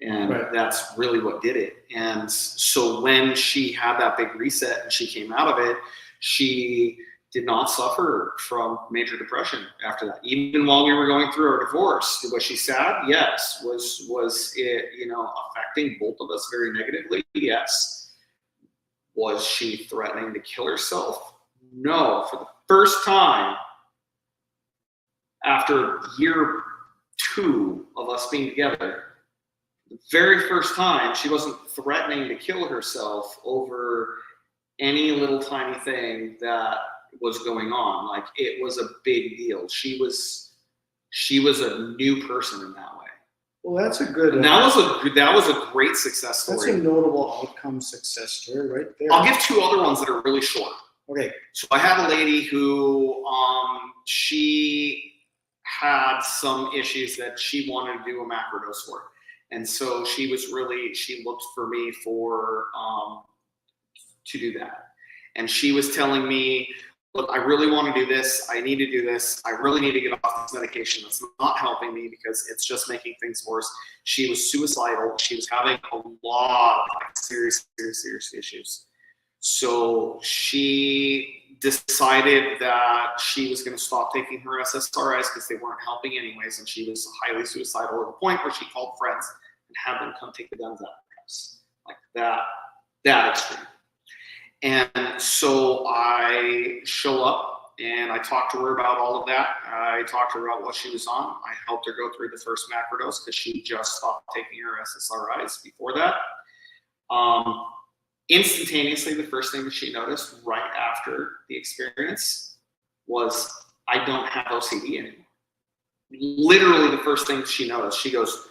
And that's really what did it. And so when she had that big reset and she came out of it, she did not suffer from major depression after that. Even while we were going through our divorce, was she sad? Yes. Was it, affecting both of us very negatively? Yes. Was she threatening to kill herself? No. For the first time, after year 2 of us being together, the very first time, she wasn't threatening to kill herself over any little tiny thing that was going on. Like, it was a big deal. She was a new person in that way. Well, that's a good. And that was a great success story. That's a notable outcome success story right there. I'll give 2 other ones that are really short. Okay. So I had a lady who she had some issues that she wanted to do a macrodose for. And so she looked for me to do that. And she was telling me, look, I really want to do this. I need to do this. I really need to get off this medication. It's not helping me because it's just making things worse. She was suicidal. She was having a lot of serious issues. So she decided that she was going to stop taking her SSRIs because they weren't helping anyways. And she was highly suicidal to the point where she called friends and had them come take the guns out of her house. Like that extreme. And so I show up and I talk to her about all of that. I talked to her about what she was on. I helped her go through the first macrodose because she just stopped taking her SSRIs before that. Instantaneously, the first thing that she noticed right after the experience was, I don't have OCD anymore. Literally the first thing she noticed, she goes,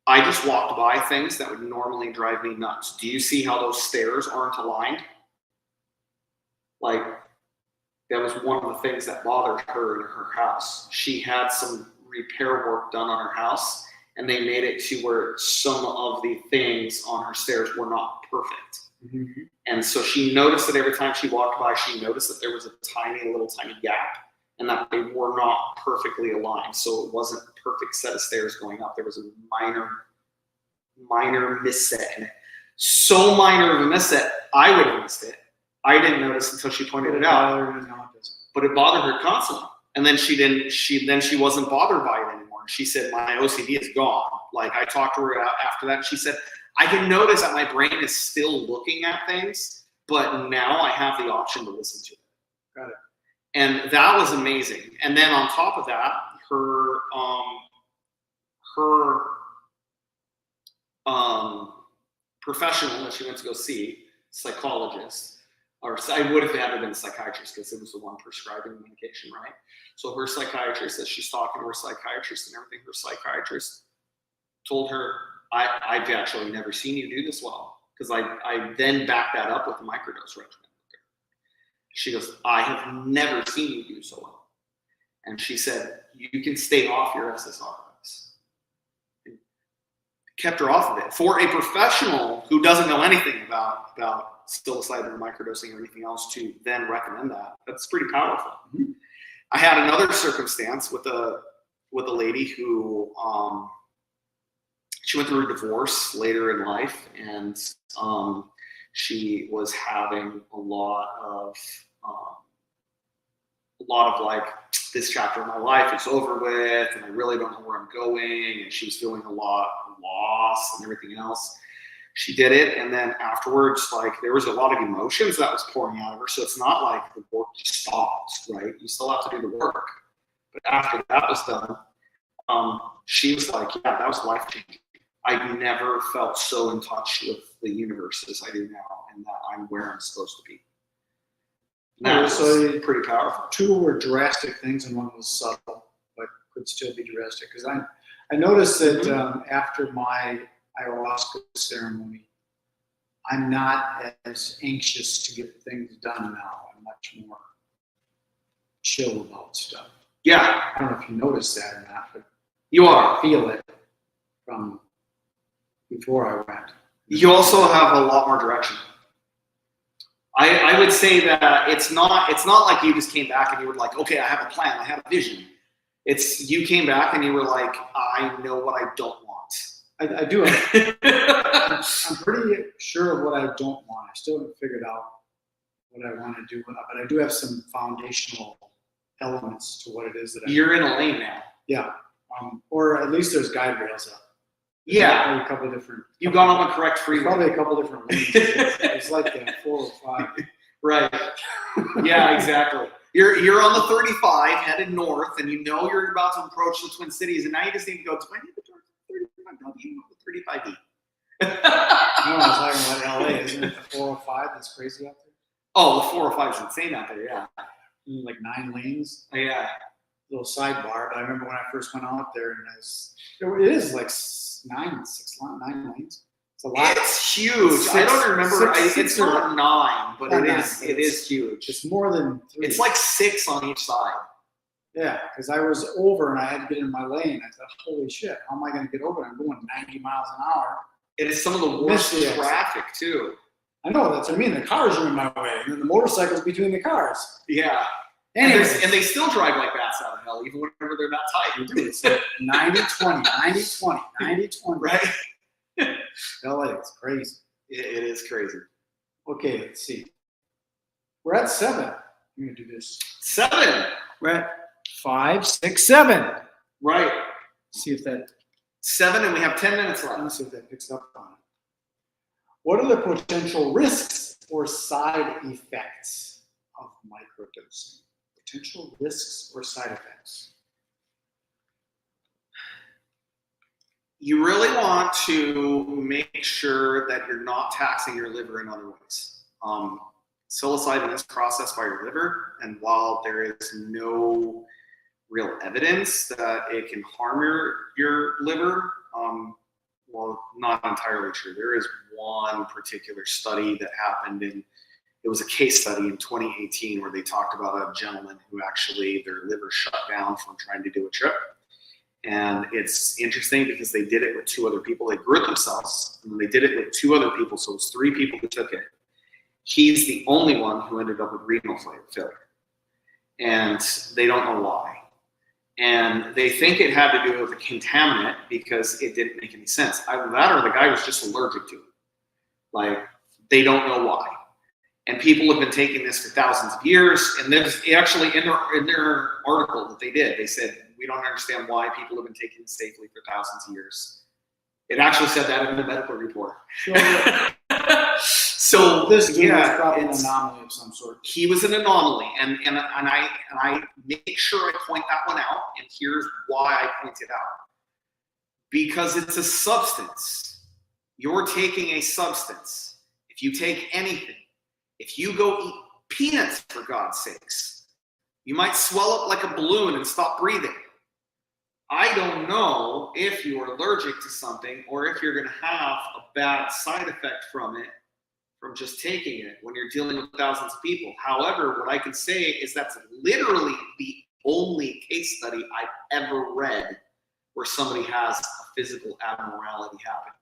I just walked by things that would normally drive me nuts. Do you see how those stairs aren't aligned? Like, that was one of the things that bothered her in her house. She had some repair work done on her house, and they made it to where some of the things on her stairs were not perfect. Mm-hmm. And so she noticed that every time she walked by, she noticed that there was a tiny gap, and that they were not perfectly aligned. So it wasn't a perfect set of stairs going up. There was a minor misset. So minor of a misset, I would have missed it. I didn't notice until she pointed it out. But it bothered her constantly. And then she wasn't bothered by it anymore. She said, my OCD is gone. Like, I talked to her after that, and she said, I can notice that my brain is still looking at things, but now I have the option to listen to it. Got it. And that was amazing. And then on top of that, her professional that she went to go see, psychologist, or I would have had to been a psychiatrist because it was the one prescribing the medication, right? So her psychiatrist, as she's talking to her psychiatrist and everything, her psychiatrist told her, I've actually never seen you do this well, because I then backed that up with a microdose regimen. She goes, I have never seen you do so well. And she said, you can stay off your SSRIs. And kept her off of it. For a professional who doesn't know anything about psilocybin or microdosing or anything else to then recommend that, that's pretty powerful. Mm-hmm. I had another circumstance with a lady who she went through a divorce later in life, and she was having a lot of like, this chapter of my life is over with, and I really don't know where I'm going, and she was feeling a lot of loss and everything else. she did it, and then afterwards, like, there was a lot of emotions that was pouring out of her. So it's not like the work just stops, right? You still have to do the work. But after that was done, she was like, yeah, that was life-changing. I never felt so in touch with the universe as I do now, and that I'm where I'm supposed to be. That was pretty powerful. 2 were drastic things, and 1 was subtle, but could still be drastic. Because I noticed that after my ayahuasca ceremony, I'm not as anxious to get things done now. I'm much more chill about stuff. Yeah. I don't know if you noticed that or not, but you are. I feel it from before I went. You also have a lot more direction. I would say that it's not like you just came back and you were like, okay, I have a plan, I have a vision. It's you came back and you were like, I know what I don't want. I do. I'm pretty sure of what I don't want. I still haven't figured out what I want to do, but I do have some foundational elements to what it is that you're in a lane now. Yeah, or at least there's guide rails up. Yeah, a couple of different. You got on the correct freeway. Probably a couple of different lanes. It's like the 405. Right. Yeah, exactly. You're on the 35 headed north, and you know you're about to approach the Twin Cities, and now you just need to go 20 to 35. No, you know the 35E. No, I was talking about LA. Isn't it the 405 that's crazy out there? Oh, the 405 is insane out there. Yeah. Like 9 lanes. Yeah. Little sidebar, but I remember when I first went out there, and it is like 9 lanes. It's a lot. It's huge. I don't remember. It's not 9, but it is huge. It's more than 3. It's like 6 on each side. Yeah, because I was over and I had to get in my lane. I thought, holy shit, how am I going to get over? I'm going 90 miles an hour. It is some of the worst traffic too. I know, that's what I mean. The cars are in my way, and then the motorcycles between the cars. Yeah. Anyways. And they still drive like bats out of hell, even whenever they're that tight. They do. It's like 90-20, 90-20, 90-20. Right? LA, it's crazy. It is crazy. Okay, let's see. We're at 7. I'm going to do this. 7. We're at 5, 6, 7. Right. See if that. 7, and we have 10 minutes left. Let's see if that picks up on it. What are the potential risks or side effects of microdosing? Potential risks or side effects? You really want to make sure that you're not taxing your liver in other ways. Psilocybin is processed by your liver, and while there is no real evidence that it can harm your liver, well, not entirely true. There is one particular study that happened it was a case study in 2018 where they talked about a gentleman who actually their liver shut down from trying to do a trip. And it's interesting because they did it with 2 other people. They grew it themselves, and they did it with 2 other people. So it was 3 people who took it. He's the only one who ended up with renal failure. And they don't know why. And they think it had to do with a contaminant because it didn't make any sense. Either that or the guy was just allergic to it. Like, they don't know why. And people have been taking this for thousands of years. And there's actually in their article that they did, they said, we don't understand why people have been taking it safely for thousands of years. It actually said that in the medical report. Sure. So this guy was probably an anomaly of some sort. He was an anomaly, and I make sure I point that one out. And here's why I point it out: because it's a substance. You're taking a substance. If you take anything, if you go eat peanuts, for God's sakes, you might swell up like a balloon and stop breathing. I don't know if you're allergic to something or if you're going to have a bad side effect from it, from just taking it when you're dealing with thousands of people. However, what I can say is that's literally the only case study I've ever read where somebody has a physical abnormality happen.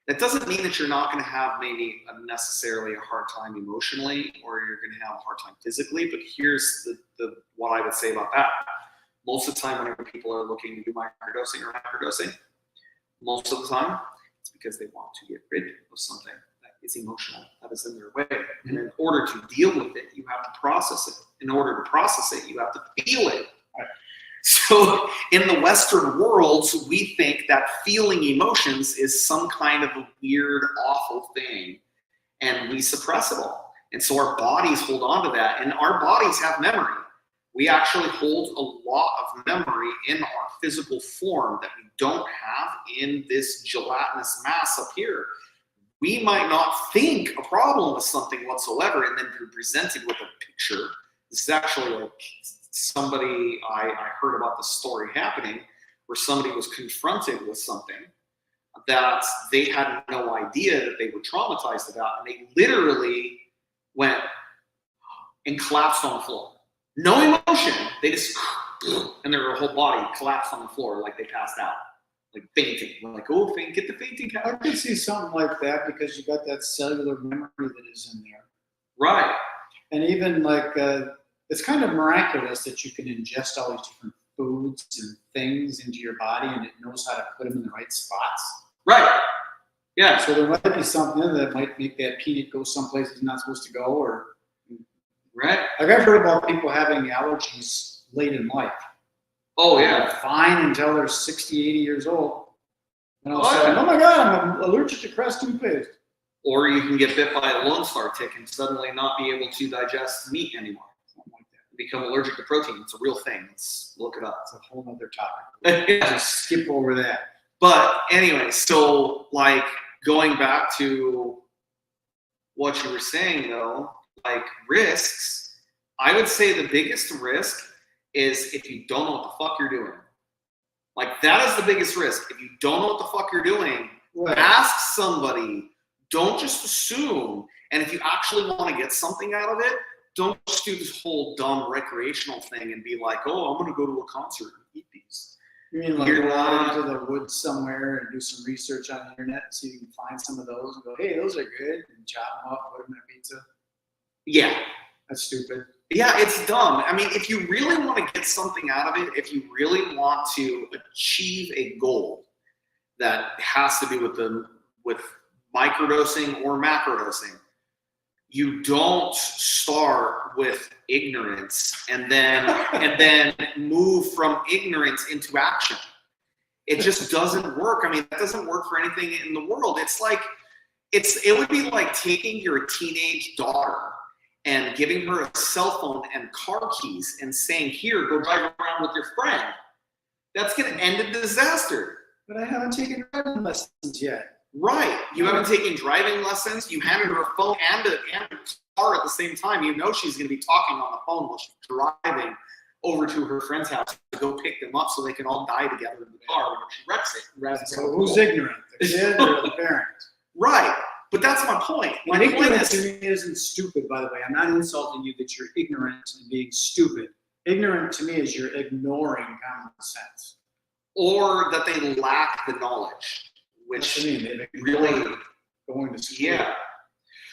That doesn't mean that you're not going to have maybe necessarily a hard time emotionally or you're going to have a hard time physically, but here's the what I would say about that. Most of the time whenever people are looking to do microdosing or macrodosing, most of the time it's because they want to get rid of something that is emotional, that is in their way. And in order to deal with it, you have to process it. In order to process it, you have to feel it. Right. So in the Western world, we think that feeling emotions is some kind of a weird, awful thing, and we suppress it all. And so our bodies hold on to that, and our bodies have memory. We actually hold a lot of memory in our physical form that we don't have in this gelatinous mass up here. We might not think a problem with something whatsoever, and then be presented with a picture. This is actually like somebody, I heard about this story happening where somebody was confronted with something that they had no idea that they were traumatized about, and they literally went and collapsed on the floor. No emotion. They just, and their whole body collapsed on the floor like they passed out, like fainting. We're like, oh, get the fainting I out. could see something like that because you got that cellular memory that is in there. Right. And even like, it's kind of miraculous that you can ingest all these different foods and things into your body and it knows how to put them in the right spots. Right. Yeah. So there might be something in there that might make that peanut go someplace it's not supposed to go. Or Right. like I've heard about people having allergies late in life. Oh, They're yeah. fine until they're 60, 80 years old. And all of a Oh, sudden, yeah. oh my God, I'm allergic to crust toothpaste. Or you can get bit by a Lone Star tick and suddenly not be able to digest meat anymore. Something like that. Become allergic to protein. It's a real thing. Let's look it up. It's a whole other topic. Just skip over that. But anyway, so like going back to what you were saying though, like risks, I would say the biggest risk is if you don't know what the fuck you're doing. Like that is the biggest risk. If you don't know what the fuck you're doing, Right. ask somebody. Don't just assume. And if you actually want to get something out of it, don't just do this whole dumb recreational thing and be like, oh, I'm going to go to a concert and eat these. You mean like You're go out not- into the woods somewhere and do some research on the internet and see if you can find some of those and go, hey, those are good, and chop them up, put them in a pizza? Yeah. That's stupid. Yeah, it's dumb. I mean, if you really want to get something out of it, if you really want to achieve a goal that has to do with microdosing or macrodosing, you don't start with ignorance and then move from ignorance into action. It just doesn't work. I mean, that doesn't work for anything in the world. It's like it would be like taking your teenage daughter and giving her a cell phone and car keys and saying, here, go drive around with your friend. That's going to end in disaster. But I haven't taken driving lessons yet. Right. You haven't taken driving lessons. You handed her a phone and a car at the same time. You know she's going to be talking on the phone while she's driving over to her friend's house to go pick them up so they can all die together in the car when she wrecks it. Right. So who's ignorant, the kid or the parent? Right. But that's my point. My And point ignorance to is, me isn't stupid, by the way. I'm not insulting you that you're ignorant and being stupid. Ignorant to me is you're ignoring common sense. or that they lack the knowledge, which That's what I mean. They've really, going to school. yeah.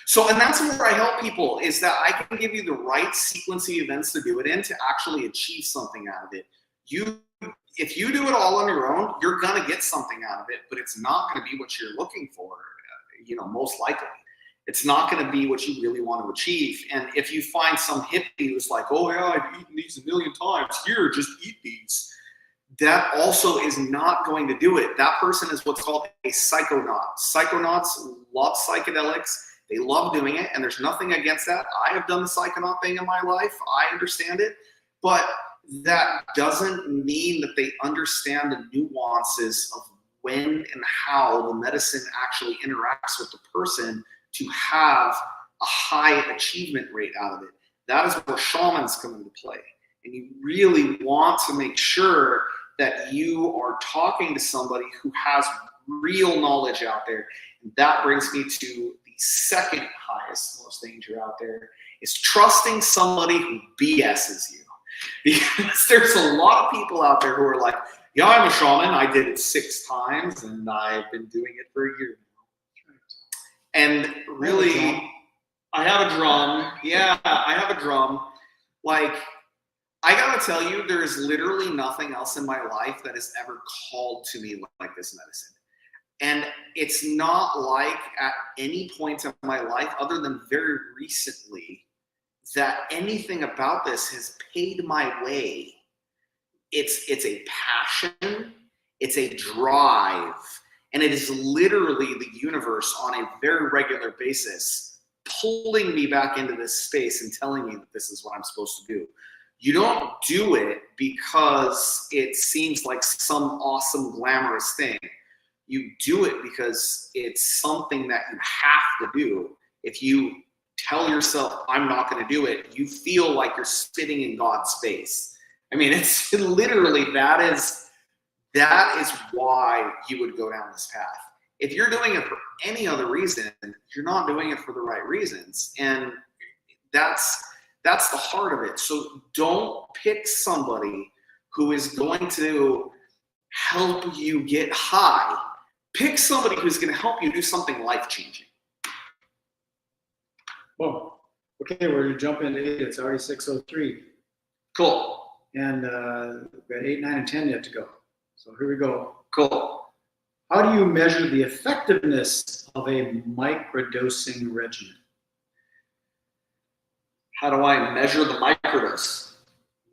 So, and that's where I help people, is that I can give you the right sequence of events to do it in to actually achieve something out of it. If you do it all on your own, you're gonna get something out of it, but it's not gonna be what you're looking for, most likely. It's not gonna be what you really want to achieve. And if you find some hippie who's like, oh yeah, I've eaten these a million times, here, just eat these. That also is not going to do it. That person is what's called a psychonaut. Psychonauts love psychedelics. They love doing it, and there's nothing against that. I have done the psychonaut thing in my life. I understand it. But that doesn't mean that they understand the nuances of when and how the medicine actually interacts with the person to have a high achievement rate out of it. That is where shamans come into play. And you really want to make sure that you are talking to somebody who has real knowledge out there. And that brings me to the second highest, most danger out there, is trusting somebody who BS's you. Because there's a lot of people out there who are like, yeah, I'm a shaman. I did it 6 times and I've been doing it for a year now. And really, I have a drum. Yeah, I have a drum. Like, I gotta tell you, there's literally nothing else in my life that has ever called to me like this medicine. And it's not like at any point in my life, other than very recently, that anything about this has paid my way it's a passion, it's a drive, and it is literally the universe on a very regular basis pulling me back into this space and telling me that this is what I'm supposed to do. You don't do it because it seems like some awesome, glamorous thing. You do it because it's something that you have to do. If you tell yourself, I'm not going to do it, you feel like you're spitting in God's face. I mean, it's literally, that is why you would go down this path. If you're doing it for any other reason, you're not doing it for the right reasons. And that's the heart of it. So don't pick somebody who is going to help you get high. Pick somebody who's going to help you do something life-changing. Well, okay, we're going to jump into 8. It's already 6:03. Cool. And we've got 8, 9, and 10 yet to go. So here we go. Cool. How do you measure the effectiveness of a microdosing regimen? How do I measure the microdose?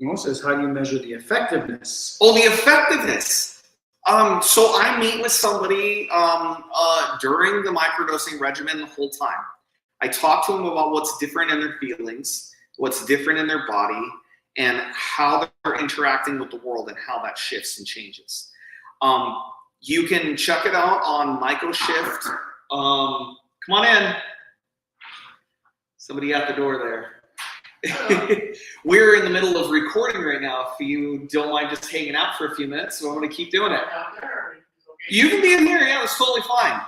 It says, how do you measure the effectiveness? Oh, the effectiveness. So I meet with somebody during the microdosing regimen the whole time. I talk to them about what's different in their feelings, what's different in their body, and how they're interacting with the world and how that shifts and changes. You can check it out on MycoShift. Come on in. Somebody at the door there. We're in the middle of recording right now. If you don't mind just hanging out for a few minutes, so I'm going to keep doing it. You can be in here. Yeah, that's totally fine.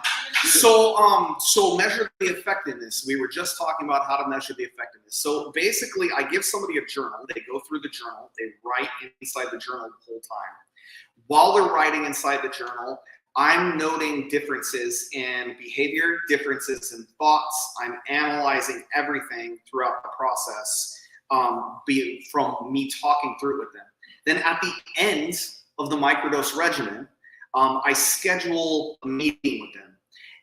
So measure the effectiveness. We were just talking about how to measure the effectiveness. So basically, I give somebody a journal. They go through the journal. They write inside the journal the whole time. While they're writing inside the journal, I'm noting differences in behavior, differences in thoughts. I'm analyzing everything throughout the process, be from me talking through it with them. Then at the end of the microdose regimen, I schedule a meeting with them.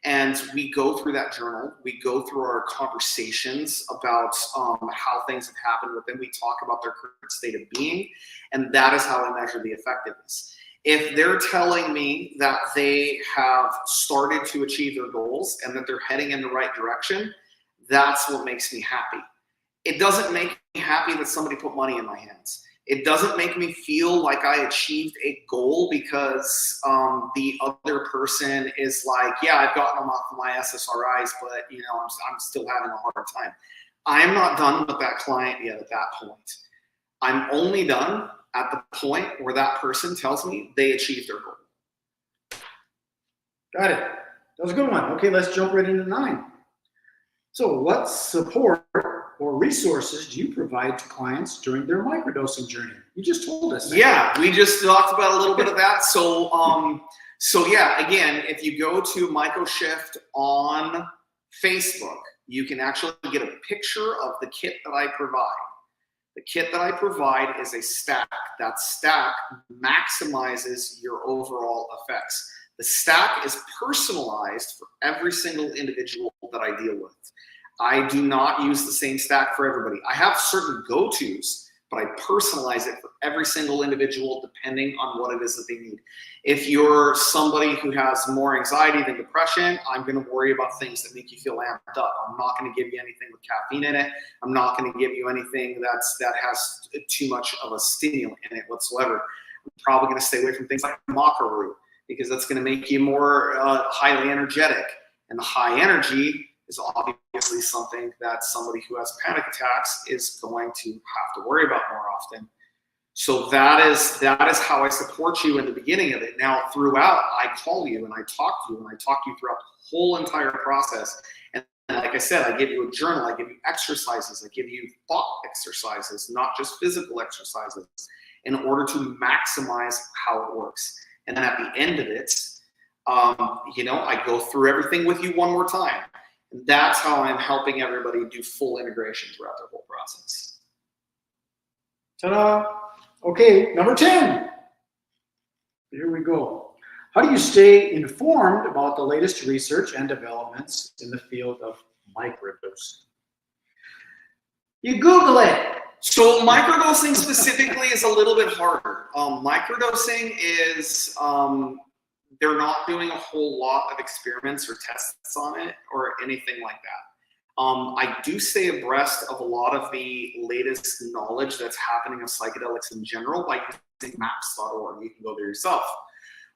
And we go through that journal. We go through our conversations about how things have happened with them. We talk about their current state of being. And that is how I measure the effectiveness. If they're telling me that they have started to achieve their goals and that they're heading in the right direction, that's what makes me happy. It doesn't make me happy that somebody put money in my hands. It doesn't make me feel like I achieved a goal because the other person is like, yeah, I've gotten them off of my SSRIs, but you know, I'm still having a hard time. I'm not done with that client yet at that point. I'm only done at the point where that person tells me they achieved their goal. Got it. That was a good one. Okay, let's jump right into 9. So what support or resources do you provide to clients during their microdosing journey? You just told us that. Yeah, we just talked about a little bit of that. So yeah, again, if you go to MycoShift on Facebook, you can actually get a picture of the kit that I provide. The kit that I provide is a stack. That stack maximizes your overall effects. The stack is personalized for every single individual that I deal with. I do not use the same stack for everybody. I have certain go-tos, but I personalize it for every single individual depending on what it is that they need. If you're somebody who has more anxiety than depression, I'm going to worry about things that make you feel amped up. I'm not going to give you anything with caffeine in it. I'm not going to give you anything that has too much of a stimulant in it whatsoever. I'm probably going to stay away from things like maca root because that's going to make you more highly energetic. And the high energy is obviously something that somebody who has panic attacks is going to have to worry about more often. So that is how I support you in the beginning of it. Now, throughout, I call you and I talk to you and I talk to you throughout the whole entire process. And like I said, I give you a journal, I give you exercises, I give you thought exercises, not just physical exercises, in order to maximize how it works. And then at the end of it, I go through everything with you one more time. And that's how I'm helping everybody do full integration throughout their whole process. Ta-da! Okay, number 10. Here we go. How do you stay informed about the latest research and developments in the field of microdosing? You Google it. So microdosing specifically is a little bit harder. Microdosing is, they're not doing a whole lot of experiments or tests on it or anything like that. I do stay abreast of a lot of the latest knowledge that's happening of psychedelics in general by using maps.org. You can go there yourself.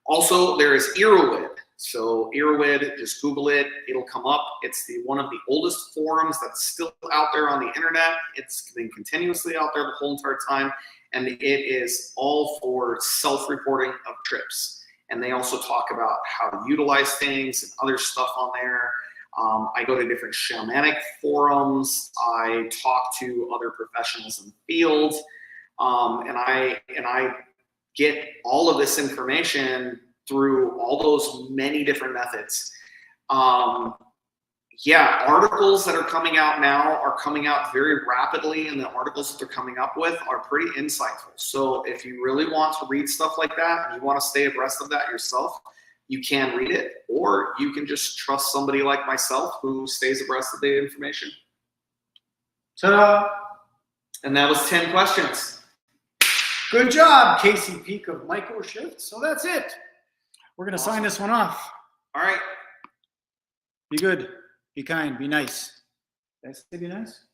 Also, there is Erowid. So Erowid, just Google it, it'll come up. It's one of the oldest forums that's still out there on the internet. It's been continuously out there the whole entire time, and it is all for self-reporting of trips. And they also talk about how to utilize things and other stuff on there. I go to different shamanic forums. I talk to other professionals in the field, and I get all of this information through all those many different methods. Yeah, articles that are coming out now are coming out very rapidly, and the articles that they're coming up with are pretty insightful. So if you really want to read stuff like that and you want to stay abreast of that yourself, you can read it, or you can just trust somebody like myself who stays abreast of the information. Ta-da! And that was 10 questions. Good job, Casey Peak of Microshift. So that's it. We're going to sign this one off. All right. Be good. Be kind. Be nice. Did I say be nice?